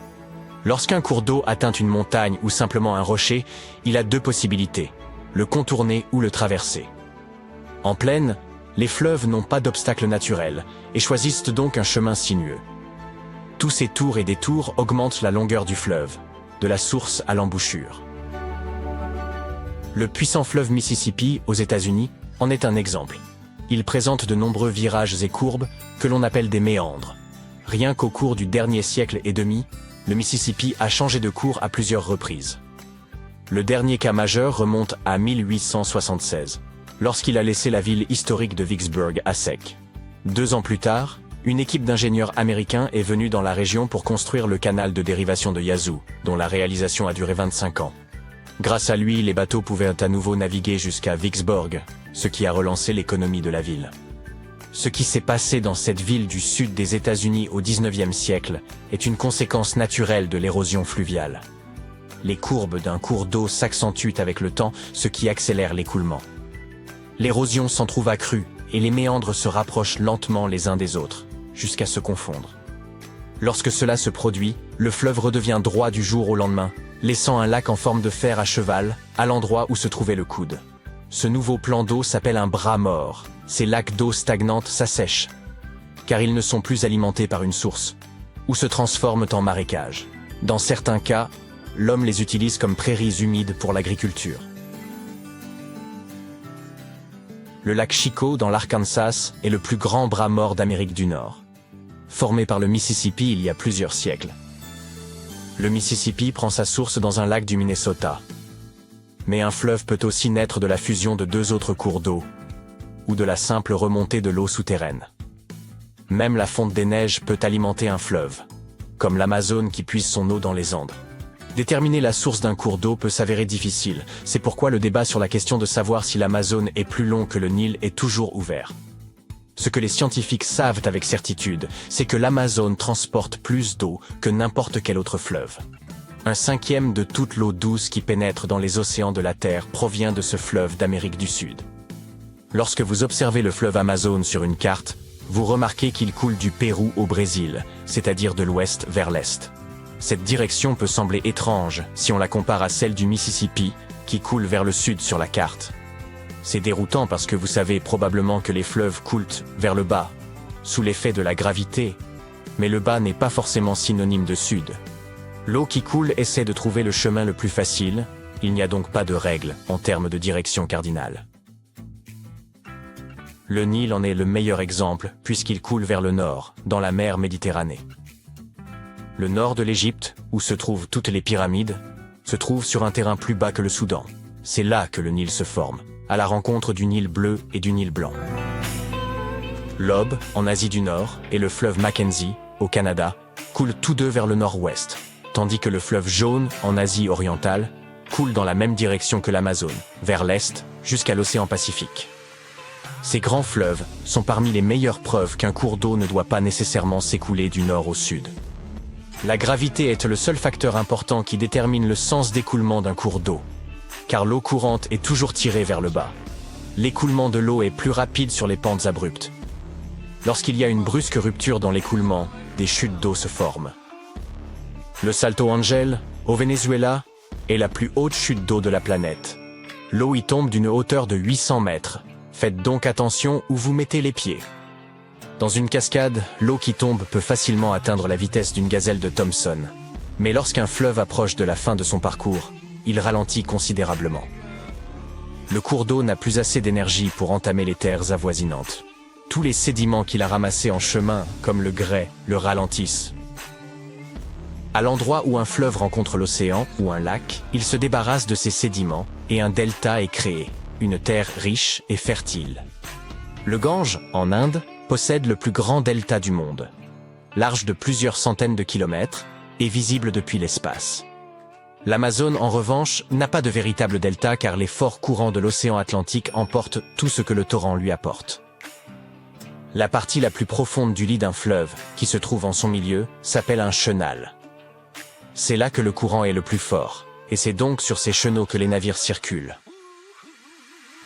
Lorsqu'un cours d'eau atteint une montagne ou simplement un rocher, il a deux possibilités, le contourner ou le traverser. En plaine, les fleuves n'ont pas d'obstacle naturel et choisissent donc un chemin sinueux. Tous ces tours et détours augmentent la longueur du fleuve, de la source à l'embouchure. Le puissant fleuve Mississippi, aux États-Unis, en est un exemple. Il présente de nombreux virages et courbes que l'on appelle des méandres. Rien qu'au cours du dernier siècle et demi, le Mississippi a changé de cours à plusieurs reprises. Le dernier cas majeur remonte à 1876, lorsqu'il a laissé la ville historique de Vicksburg à sec. 2 ans plus tard, une équipe d'ingénieurs américains est venue dans la région pour construire le canal de dérivation de Yazoo, dont la réalisation a duré 25 ans. Grâce à lui, les bateaux pouvaient à nouveau naviguer jusqu'à Vicksburg, ce qui a relancé l'économie de la ville. Ce qui s'est passé dans cette ville du sud des États-Unis au XIXe siècle est une conséquence naturelle de l'érosion fluviale. Les courbes d'un cours d'eau s'accentuent avec le temps, ce qui accélère l'écoulement. L'érosion s'en trouve accrue et les méandres se rapprochent lentement les uns des autres, jusqu'à se confondre. Lorsque cela se produit, le fleuve redevient droit du jour au lendemain, laissant un lac en forme de fer à cheval, à l'endroit où se trouvait le coude. Ce nouveau plan d'eau s'appelle un bras mort. Ces lacs d'eau stagnante s'assèchent, car ils ne sont plus alimentés par une source, ou se transforment en marécages. Dans certains cas, l'homme les utilise comme prairies humides pour l'agriculture. Le lac Chico, dans l'Arkansas, est le plus grand bras mort d'Amérique du Nord. Formé par le Mississippi il y a plusieurs siècles. Le Mississippi prend sa source dans un lac du Minnesota. Mais un fleuve peut aussi naître de la fusion de 2 autres cours d'eau, ou de la simple remontée de l'eau souterraine. Même la fonte des neiges peut alimenter un fleuve. comme l'Amazone qui puise son eau dans les Andes. Déterminer la source d'un cours d'eau peut s'avérer difficile, c'est pourquoi le débat sur la question de savoir si l'Amazone est plus long que le Nil est toujours ouvert. Ce que les scientifiques savent avec certitude, c'est que l'Amazone transporte plus d'eau que n'importe quel autre fleuve. 1/5 de toute l'eau douce qui pénètre dans les océans de la Terre provient de ce fleuve d'Amérique du Sud. Lorsque vous observez le fleuve Amazone sur une carte, vous remarquez qu'il coule du Pérou au Brésil, c'est-à-dire de l'ouest vers l'est. Cette direction peut sembler étrange si on la compare à celle du Mississippi, qui coule vers le sud sur la carte. C'est déroutant parce que vous savez probablement que les fleuves coulent vers le bas, sous l'effet de la gravité, mais le bas n'est pas forcément synonyme de sud. L'eau qui coule essaie de trouver le chemin le plus facile, il n'y a donc pas de règle en termes de direction cardinale. Le Nil en est le meilleur exemple puisqu'il coule vers le nord, dans la mer Méditerranée. Le nord de l'Égypte, où se trouvent toutes les pyramides, se trouve sur un terrain plus bas que le Soudan. C'est là que le Nil se forme, à la rencontre du Nil bleu et du Nil blanc. L'Ob, en Asie du Nord, et le fleuve Mackenzie, au Canada, coulent tous deux vers le nord-ouest, tandis que le fleuve Jaune, en Asie orientale, coule dans la même direction que l'Amazone, vers l'est, jusqu'à l'océan Pacifique. Ces grands fleuves sont parmi les meilleures preuves qu'un cours d'eau ne doit pas nécessairement s'écouler du nord au sud. La gravité est le seul facteur important qui détermine le sens d'écoulement d'un cours d'eau, car l'eau courante est toujours tirée vers le bas. L'écoulement de l'eau est plus rapide sur les pentes abruptes. Lorsqu'il y a une brusque rupture dans l'écoulement, des chutes d'eau se forment. Le Salto Ángel, au Venezuela, est la plus haute chute d'eau de la planète. L'eau y tombe d'une hauteur de 800 mètres. Faites donc attention où vous mettez les pieds. Dans une cascade, l'eau qui tombe peut facilement atteindre la vitesse d'une gazelle de Thomson. Mais lorsqu'un fleuve approche de la fin de son parcours, il ralentit considérablement. Le cours d'eau n'a plus assez d'énergie pour entamer les terres avoisinantes. Tous les sédiments qu'il a ramassés en chemin, comme le grès, le ralentissent. À l'endroit où un fleuve rencontre l'océan ou un lac, il se débarrasse de ces sédiments et un delta est créé. Une terre riche et fertile. Le Gange, en Inde, possède le plus grand delta du monde. Large de plusieurs centaines de kilomètres et visible depuis l'espace. L'Amazone, en revanche, n'a pas de véritable delta car les forts courants de l'océan Atlantique emportent tout ce que le torrent lui apporte. La partie la plus profonde du lit d'un fleuve, qui se trouve en son milieu, s'appelle un chenal. C'est là que le courant est le plus fort, et c'est donc sur ces chenaux que les navires circulent.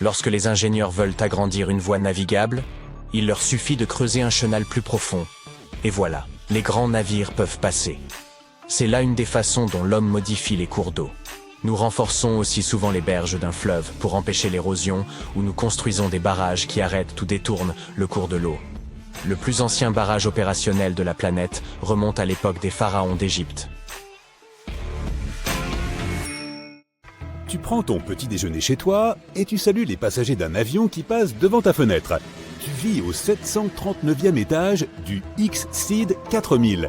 Lorsque les ingénieurs veulent agrandir une voie navigable, il leur suffit de creuser un chenal plus profond. Et voilà, les grands navires peuvent passer. C'est là une des façons dont l'homme modifie les cours d'eau. Nous renforçons aussi souvent les berges d'un fleuve pour empêcher l'érosion ou nous construisons des barrages qui arrêtent ou détournent le cours de l'eau. Le plus ancien barrage opérationnel de la planète remonte à l'époque des pharaons d'Égypte. Tu prends ton petit déjeuner chez toi et tu salues les passagers d'un avion qui passe devant ta fenêtre. Tu vis au 739e étage du X-Seed 4000.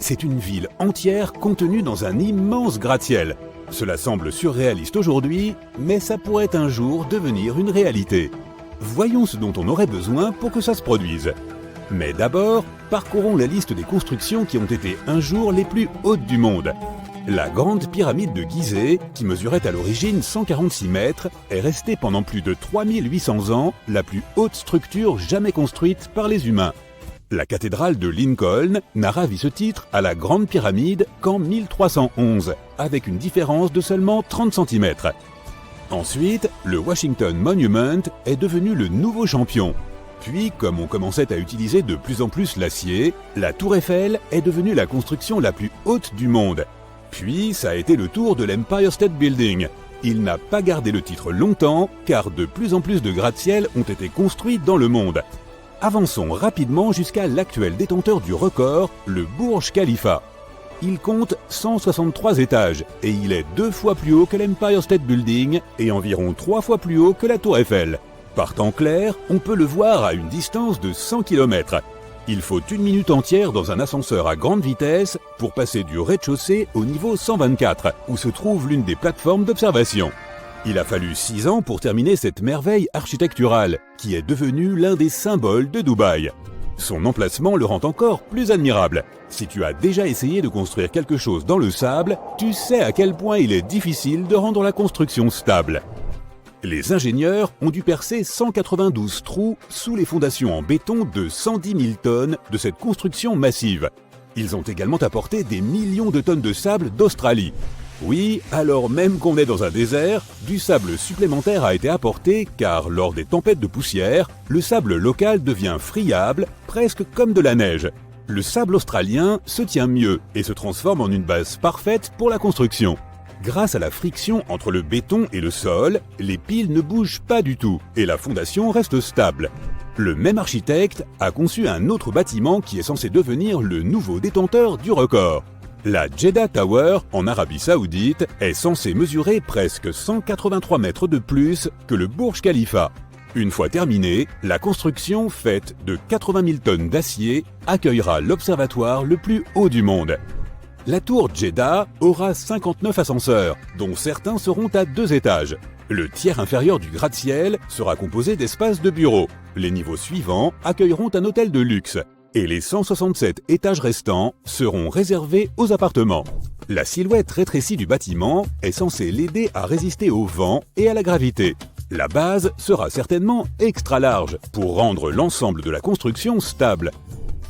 C'est une ville entière contenue dans un immense gratte-ciel. Cela semble surréaliste aujourd'hui, mais ça pourrait un jour devenir une réalité. Voyons ce dont on aurait besoin pour que ça se produise. Mais d'abord, parcourons la liste des constructions qui ont été un jour les plus hautes du monde. La grande pyramide de Gizeh, qui mesurait à l'origine 146 mètres, est restée pendant plus de 3800 ans la plus haute structure jamais construite par les humains. La cathédrale de Lincoln n'a ravi ce titre à la grande pyramide qu'en 1311, avec une différence de seulement 30 cm. Ensuite, le Washington Monument est devenu le nouveau champion. Puis, comme on commençait à utiliser de plus en plus l'acier, la Tour Eiffel est devenue la construction la plus haute du monde. Puis, ça a été le tour de l'Empire State Building. Il n'a pas gardé le titre longtemps, car de plus en plus de gratte-ciel ont été construits dans le monde. Avançons rapidement jusqu'à l'actuel détenteur du record, le Burj Khalifa. Il compte 163 étages, et il est 2 fois plus haut que l'Empire State Building, et environ 3 fois plus haut que la Tour Eiffel. Par temps clair, on peut le voir à une distance de 100 km. Il faut 1 minute entière dans un ascenseur à grande vitesse pour passer du rez-de-chaussée au niveau 124, où se trouve l'une des plateformes d'observation. Il a fallu 6 ans pour terminer cette merveille architecturale, qui est devenue l'un des symboles de Dubaï. Son emplacement le rend encore plus admirable. Si tu as déjà essayé de construire quelque chose dans le sable, tu sais à quel point il est difficile de rendre la construction stable. Les ingénieurs ont dû percer 192 trous sous les fondations en béton de 110 000 tonnes de cette construction massive. Ils ont également apporté des millions de tonnes de sable d'Australie. Oui, alors même qu'on est dans un désert, du sable supplémentaire a été apporté car lors des tempêtes de poussière, le sable local devient friable, presque comme de la neige. Le sable australien se tient mieux et se transforme en une base parfaite pour la construction. Grâce à la friction entre le béton et le sol, les piles ne bougent pas du tout et la fondation reste stable. Le même architecte a conçu un autre bâtiment qui est censé devenir le nouveau détenteur du record. La Jeddah Tower, en Arabie Saoudite, est censée mesurer presque 183 mètres de plus que le Burj Khalifa. Une fois terminée, la construction, faite de 80 000 tonnes d'acier, accueillera l'observatoire le plus haut du monde. La tour Jeddah aura 59 ascenseurs, dont certains seront à 2 étages. Le tiers inférieur du gratte-ciel sera composé d'espaces de bureaux. Les niveaux suivants accueilleront un hôtel de luxe. Et les 167 étages restants seront réservés aux appartements. La silhouette rétrécie du bâtiment est censée l'aider à résister au vent et à la gravité. La base sera certainement extra large pour rendre l'ensemble de la construction stable.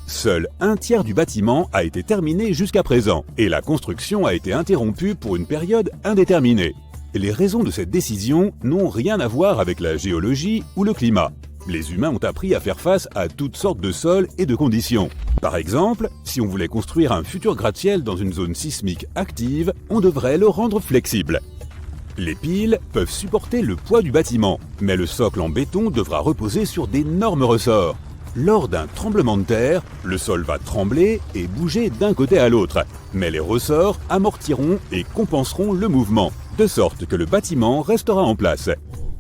Seul un tiers du bâtiment a été terminé jusqu'à présent et la construction a été interrompue pour une période indéterminée. Les raisons de cette décision n'ont rien à voir avec la géologie ou le climat. Les humains ont appris à faire face à toutes sortes de sols et de conditions. Par exemple, si on voulait construire un futur gratte-ciel dans une zone sismique active, on devrait le rendre flexible. Les piles peuvent supporter le poids du bâtiment, mais le socle en béton devra reposer sur d'énormes ressorts. Lors d'un tremblement de terre, le sol va trembler et bouger d'un côté à l'autre, mais les ressorts amortiront et compenseront le mouvement, de sorte que le bâtiment restera en place.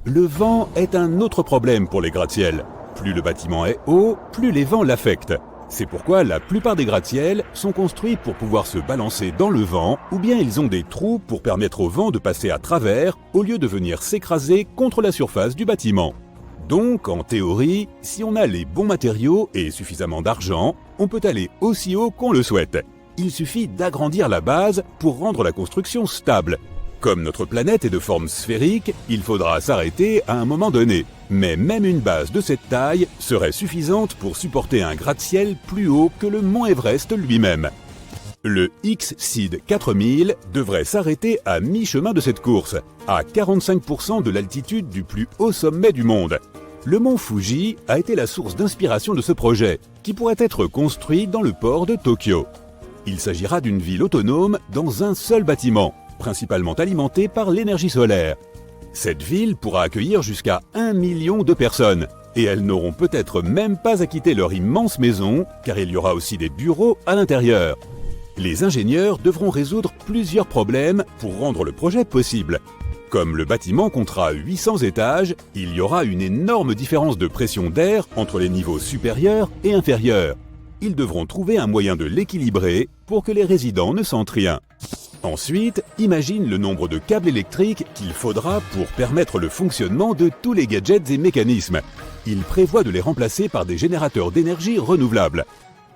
Le vent est un autre problème pour les gratte-ciels. Plus le bâtiment est haut, plus les vents l'affectent. C'est pourquoi la plupart des gratte-ciels sont construits pour pouvoir se balancer dans le vent, ou bien ils ont des trous pour permettre au vent de passer à travers, au lieu de venir s'écraser contre la surface du bâtiment. Donc, en théorie, si on a les bons matériaux et suffisamment d'argent, on peut aller aussi haut qu'on le souhaite. Il suffit d'agrandir la base pour rendre la construction stable. Comme notre planète est de forme sphérique, il faudra s'arrêter à un moment donné. Mais même une base de cette taille serait suffisante pour supporter un gratte-ciel plus haut que le mont Everest lui-même. Le X-Seed 4000 devrait s'arrêter à mi-chemin de cette course, à 45% de l'altitude du plus haut sommet du monde. Le mont Fuji a été la source d'inspiration de ce projet, qui pourrait être construit dans le port de Tokyo. Il s'agira d'une ville autonome dans un seul bâtiment, principalement alimentée par l'énergie solaire. Cette ville pourra accueillir jusqu'à 1 million de personnes, et elles n'auront peut-être même pas à quitter leur immense maison, car il y aura aussi des bureaux à l'intérieur. Les ingénieurs devront résoudre plusieurs problèmes pour rendre le projet possible. Comme le bâtiment comptera 800 étages, il y aura une énorme différence de pression d'air entre les niveaux supérieurs et inférieurs. Ils devront trouver un moyen de l'équilibrer pour que les résidents ne sentent rien. Ensuite, imagine le nombre de câbles électriques qu'il faudra pour permettre le fonctionnement de tous les gadgets et mécanismes. Il prévoit de les remplacer par des générateurs d'énergie renouvelable.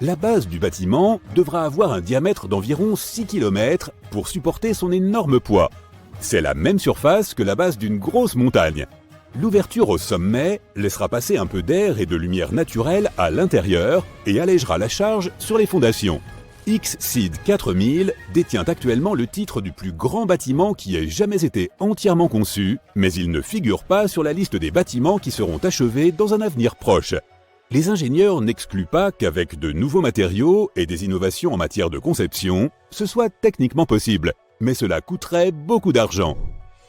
La base du bâtiment devra avoir un diamètre d'environ 6 km pour supporter son énorme poids. C'est la même surface que la base d'une grosse montagne. L'ouverture au sommet laissera passer un peu d'air et de lumière naturelle à l'intérieur et allégera la charge sur les fondations. X-Seed 4000 détient actuellement le titre du plus grand bâtiment qui ait jamais été entièrement conçu, mais il ne figure pas sur la liste des bâtiments qui seront achevés dans un avenir proche. Les ingénieurs n'excluent pas qu'avec de nouveaux matériaux et des innovations en matière de conception, ce soit techniquement possible, mais cela coûterait beaucoup d'argent.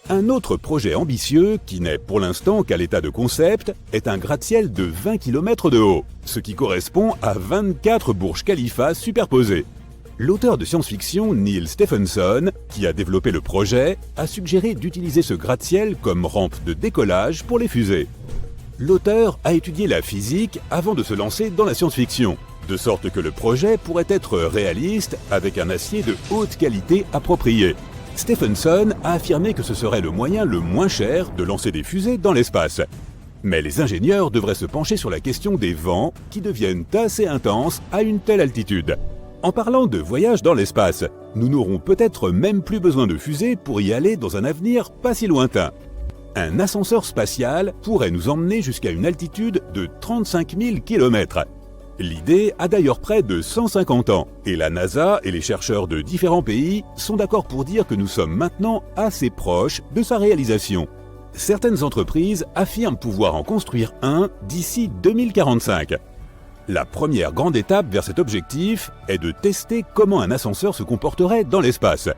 Un autre projet ambitieux, qui n'est pour l'instant qu'à l'état de concept, est un gratte-ciel de 20 km de haut, ce qui correspond à 24 Burj Khalifa superposés. L'auteur de science-fiction Neil Stephenson, qui a développé le projet, a suggéré d'utiliser ce gratte-ciel comme rampe de décollage pour les fusées. L'auteur a étudié la physique avant de se lancer dans la science-fiction, de sorte que le projet pourrait être réaliste avec un acier de haute qualité approprié. Stephenson a affirmé que ce serait le moyen le moins cher de lancer des fusées dans l'espace. Mais les ingénieurs devraient se pencher sur la question des vents qui deviennent assez intenses à une telle altitude. En parlant de voyage dans l'espace, nous n'aurons peut-être même plus besoin de fusées pour y aller dans un avenir pas si lointain. Un ascenseur spatial pourrait nous emmener jusqu'à une altitude de 35 000 km. L'idée a d'ailleurs près de 150 ans, et la NASA et les chercheurs de différents pays sont d'accord pour dire que nous sommes maintenant assez proches de sa réalisation. Certaines entreprises affirment pouvoir en construire un d'ici 2045. La première grande étape vers cet objectif est de tester comment un ascenseur se comporterait dans l'espace.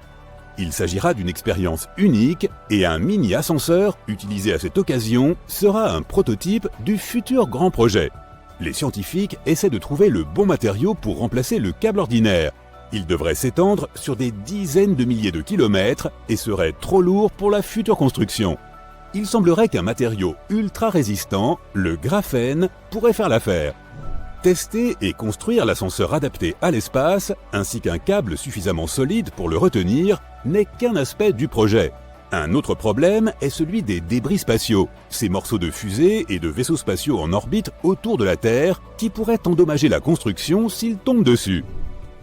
Il s'agira d'une expérience unique et un mini-ascenseur utilisé à cette occasion sera un prototype du futur grand projet. Les scientifiques essaient de trouver le bon matériau pour remplacer le câble ordinaire. Il devrait s'étendre sur des dizaines de milliers de kilomètres et serait trop lourd pour la future construction. Il semblerait qu'un matériau ultra résistant, le graphène, pourrait faire l'affaire. Tester et construire l'ascenseur adapté à l'espace, ainsi qu'un câble suffisamment solide pour le retenir, n'est qu'un aspect du projet. Un autre problème est celui des débris spatiaux, ces morceaux de fusées et de vaisseaux spatiaux en orbite autour de la Terre qui pourraient endommager la construction s'ils tombent dessus.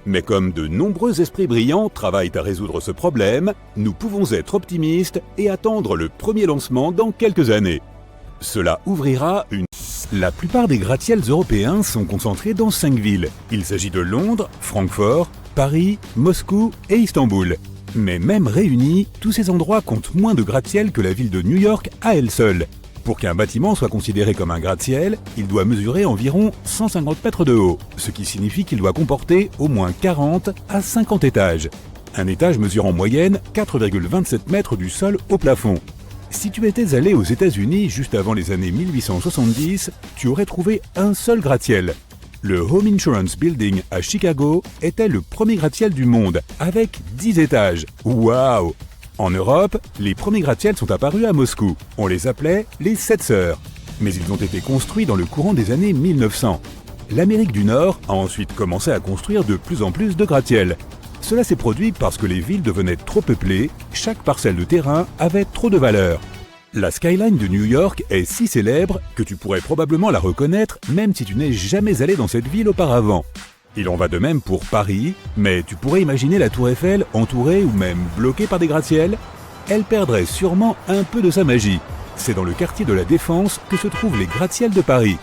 Mais comme de nombreux esprits brillants travaillent à résoudre ce problème, nous pouvons être optimistes et attendre le premier lancement dans quelques années. Cela ouvrira une... La plupart des gratte-ciels européens sont concentrés dans 5 villes. Il s'agit de Londres, Francfort, Paris, Moscou et Istanbul. Mais même réunis, tous ces endroits comptent moins de gratte-ciel que la ville de New York à elle seule. Pour qu'un bâtiment soit considéré comme un gratte-ciel, il doit mesurer environ 150 mètres de haut, ce qui signifie qu'il doit comporter au moins 40 à 50 étages. Un étage mesure en moyenne 4,27 mètres du sol au plafond. Si tu étais allé aux États-Unis juste avant les années 1870, tu aurais trouvé un seul gratte-ciel. Le Home Insurance Building à Chicago était le premier gratte-ciel du monde, avec 10 étages. Waouh! En Europe, les premiers gratte-ciels sont apparus à Moscou. On les appelait les 7 sœurs. Mais ils ont été construits dans le courant des années 1900. L'Amérique du Nord a ensuite commencé à construire de plus en plus de gratte-ciels. Cela s'est produit parce que les villes devenaient trop peuplées, chaque parcelle de terrain avait trop de valeur. La skyline de New York est si célèbre que tu pourrais probablement la reconnaître même si tu n'es jamais allé dans cette ville auparavant. Il en va de même pour Paris, mais tu pourrais imaginer la Tour Eiffel entourée ou même bloquée par des gratte-ciels? Elle perdrait sûrement un peu de sa magie. C'est dans le quartier de la Défense que se trouvent les gratte-ciels de Paris.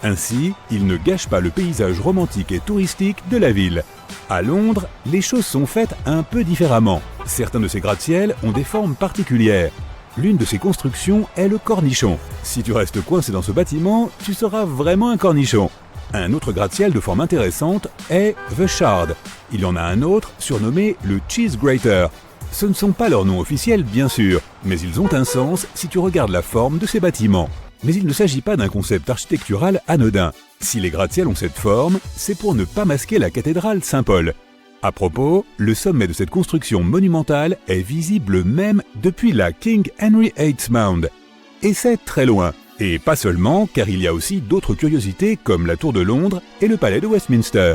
Ainsi, ils ne gâchent pas le paysage romantique et touristique de la ville. À Londres, les choses sont faites un peu différemment. Certains de ces gratte-ciels ont des formes particulières. L'une de ces constructions est le cornichon. Si tu restes coincé dans ce bâtiment, tu seras vraiment un cornichon. Un autre gratte-ciel de forme intéressante est The Shard. Il y en a un autre surnommé le Cheese Grater. Ce ne sont pas leurs noms officiels bien sûr, mais ils ont un sens si tu regardes la forme de ces bâtiments. Mais il ne s'agit pas d'un concept architectural anodin. Si les gratte-ciels ont cette forme, c'est pour ne pas masquer la cathédrale Saint-Paul. À propos, le sommet de cette construction monumentale est visible même depuis la King Henry VIII Mound. Et c'est très loin. Et pas seulement, car il y a aussi d'autres curiosités comme la Tour de Londres et le Palais de Westminster.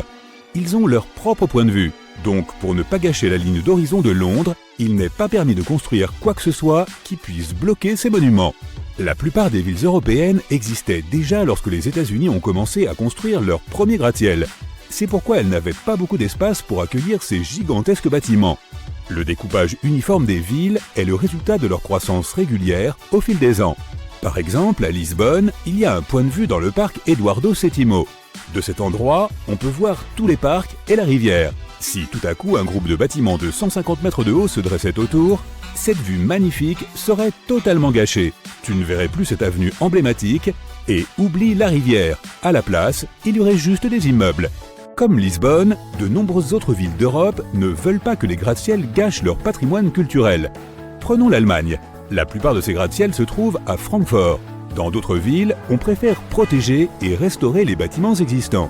Ils ont leur propre point de vue. Donc, pour ne pas gâcher la ligne d'horizon de Londres, il n'est pas permis de construire quoi que ce soit qui puisse bloquer ces monuments. La plupart des villes européennes existaient déjà lorsque les États-Unis ont commencé à construire leur premier gratte-ciel. C'est pourquoi elles n'avaient pas beaucoup d'espace pour accueillir ces gigantesques bâtiments. Le découpage uniforme des villes est le résultat de leur croissance régulière au fil des ans. Par exemple, à Lisbonne, il y a un point de vue dans le parc Eduardo VII. De cet endroit, on peut voir tous les parcs et la rivière. Si tout à coup un groupe de bâtiments de 150 mètres de haut se dressait autour, cette vue magnifique serait totalement gâchée. Tu ne verrais plus cette avenue emblématique et oublie la rivière. À la place, il y aurait juste des immeubles. Comme Lisbonne, de nombreuses autres villes d'Europe ne veulent pas que les gratte-ciels gâchent leur patrimoine culturel. Prenons l'Allemagne. La plupart de ces gratte-ciels se trouvent à Francfort. Dans d'autres villes, on préfère protéger et restaurer les bâtiments existants.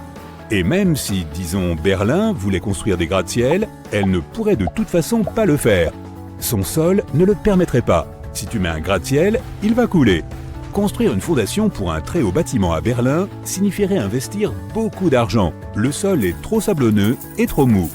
Et même si, disons, Berlin voulait construire des gratte-ciels, elle ne pourrait de toute façon pas le faire. Son sol ne le permettrait pas. Si tu mets un gratte-ciel, il va couler. Construire une fondation pour un très haut bâtiment à Berlin signifierait investir beaucoup d'argent. Le sol est trop sablonneux et trop mou.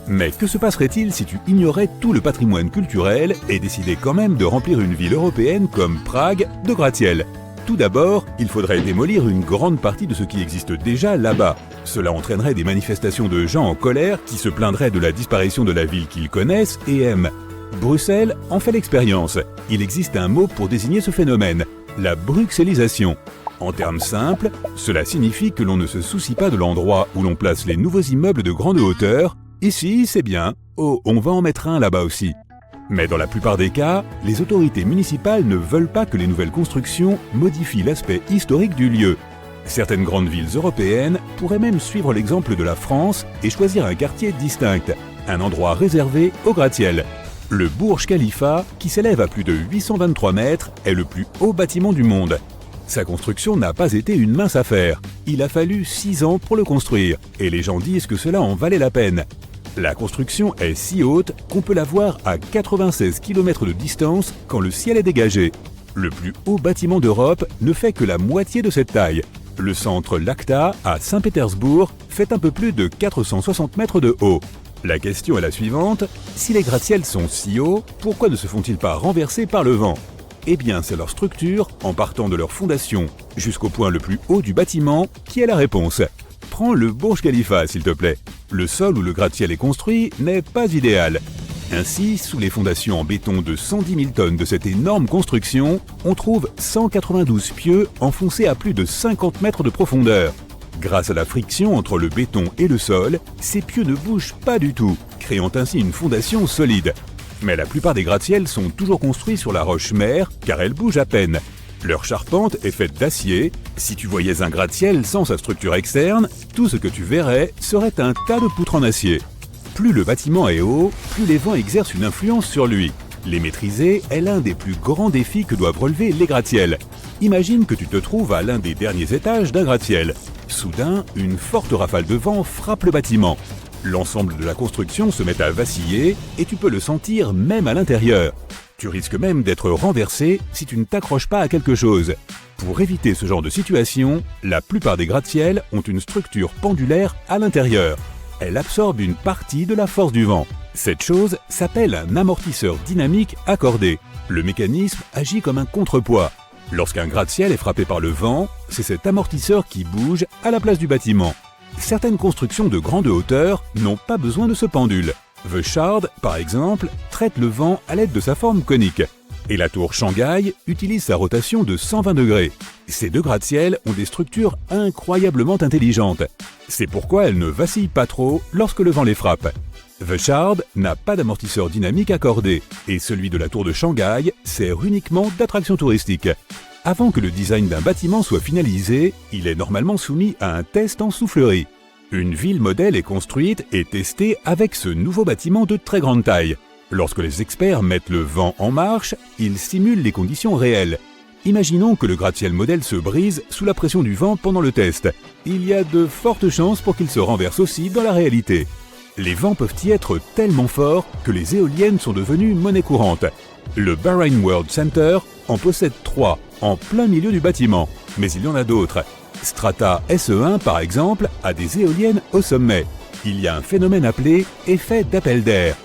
Mais que se passerait-il si tu ignorais tout le patrimoine culturel et décidais quand même de remplir une ville européenne comme Prague de gratte-ciel? Tout d'abord, il faudrait démolir une grande partie de ce qui existe déjà là-bas. Cela entraînerait des manifestations de gens en colère qui se plaindraient de la disparition de la ville qu'ils connaissent et aiment. Bruxelles en fait l'expérience. Il existe un mot pour désigner ce phénomène, la bruxellisation. En termes simples, cela signifie que l'on ne se soucie pas de l'endroit où l'on place les nouveaux immeubles de grande hauteur. Ici, c'est bien. Oh, on va en mettre un là-bas aussi. Mais dans la plupart des cas, les autorités municipales ne veulent pas que les nouvelles constructions modifient l'aspect historique du lieu. Certaines grandes villes européennes pourraient même suivre l'exemple de la France et choisir un quartier distinct, un endroit réservé aux gratte-ciel. Le Burj Khalifa, qui s'élève à plus de 823 mètres, est le plus haut bâtiment du monde. Sa construction n'a pas été une mince affaire. Il a fallu 6 ans pour le construire, et les gens disent que cela en valait la peine. La construction est si haute qu'on peut la voir à 96 km de distance quand le ciel est dégagé. Le plus haut bâtiment d'Europe ne fait que la moitié de cette taille. Le centre Lacta, à Saint-Pétersbourg, fait un peu plus de 460 mètres de haut. La question est la suivante, si les gratte-ciels sont si hauts, pourquoi ne se font-ils pas renverser par le vent ? Eh bien, c'est leur structure, en partant de leur fondation jusqu'au point le plus haut du bâtiment, qui est la réponse. Prends le Burj Khalifa, s'il te plaît. Le sol où le gratte-ciel est construit n'est pas idéal. Ainsi, sous les fondations en béton de 110 000 tonnes de cette énorme construction, on trouve 192 pieux enfoncés à plus de 50 mètres de profondeur. Grâce à la friction entre le béton et le sol, ces pieux ne bougent pas du tout, créant ainsi une fondation solide. Mais la plupart des gratte-ciels sont toujours construits sur la roche mère, car elle bouge à peine. Leur charpente est faite d'acier. Si tu voyais un gratte-ciel sans sa structure externe, tout ce que tu verrais serait un tas de poutres en acier. Plus le bâtiment est haut, plus les vents exercent une influence sur lui. Les maîtriser est l'un des plus grands défis que doivent relever les gratte-ciels. Imagine que tu te trouves à l'un des derniers étages d'un gratte-ciel. Soudain, une forte rafale de vent frappe le bâtiment. L'ensemble de la construction se met à vaciller et tu peux le sentir même à l'intérieur. Tu risques même d'être renversé si tu ne t'accroches pas à quelque chose. Pour éviter ce genre de situation, la plupart des gratte-ciels ont une structure pendulaire à l'intérieur. Elle absorbe une partie de la force du vent. Cette chose s'appelle un amortisseur dynamique accordé. Le mécanisme agit comme un contrepoids. Lorsqu'un gratte-ciel est frappé par le vent, c'est cet amortisseur qui bouge à la place du bâtiment. Certaines constructions de grande hauteur n'ont pas besoin de ce pendule. The Shard, par exemple, traite le vent à l'aide de sa forme conique. Et la tour Shanghai utilise sa rotation de 120 degrés. Ces deux gratte-ciels ont des structures incroyablement intelligentes. C'est pourquoi elles ne vacillent pas trop lorsque le vent les frappe. The Shard n'a pas d'amortisseur dynamique accordé, et celui de la tour de Shanghai sert uniquement d'attraction touristique. Avant que le design d'un bâtiment soit finalisé, il est normalement soumis à un test en soufflerie. Une ville modèle est construite et testée avec ce nouveau bâtiment de très grande taille. Lorsque les experts mettent le vent en marche, ils simulent les conditions réelles. Imaginons que le gratte-ciel modèle se brise sous la pression du vent pendant le test. Il y a de fortes chances pour qu'il se renverse aussi dans la réalité. Les vents peuvent y être tellement forts que les éoliennes sont devenues monnaie courante. Le Bahrain World Center en possède 3, en plein milieu du bâtiment, mais il y en a d'autres. Strata SE1, par exemple, a des éoliennes au sommet. Il y a un phénomène appelé effet d'appel d'air.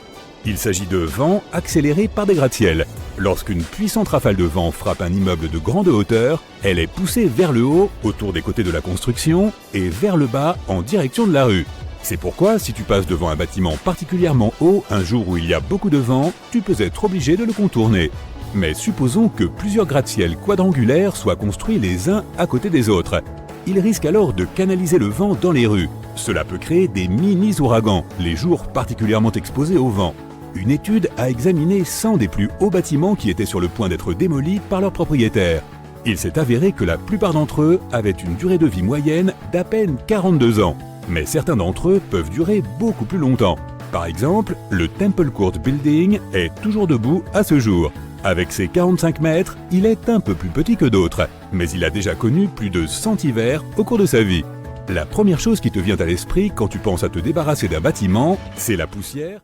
Il s'agit de vents accélérés par des gratte-ciels. Lorsqu'une puissante rafale de vent frappe un immeuble de grande hauteur, elle est poussée vers le haut, autour des côtés de la construction, et vers le bas, en direction de la rue. C'est pourquoi, si tu passes devant un bâtiment particulièrement haut, un jour où il y a beaucoup de vent, tu peux être obligé de le contourner. Mais supposons que plusieurs gratte-ciels quadrangulaires soient construits les uns à côté des autres. Ils risquent alors de canaliser le vent dans les rues. Cela peut créer des mini-ouragans, les jours particulièrement exposés au vent. Une étude a examiné 100 des plus hauts bâtiments qui étaient sur le point d'être démolis par leurs propriétaires. Il s'est avéré que la plupart d'entre eux avaient une durée de vie moyenne d'à peine 42 ans. Mais certains d'entre eux peuvent durer beaucoup plus longtemps. Par exemple, le Temple Court Building est toujours debout à ce jour. Avec ses 45 mètres, il est un peu plus petit que d'autres, mais il a déjà connu plus de 100 hivers au cours de sa vie. La première chose qui te vient à l'esprit quand tu penses à te débarrasser d'un bâtiment, c'est la poussière.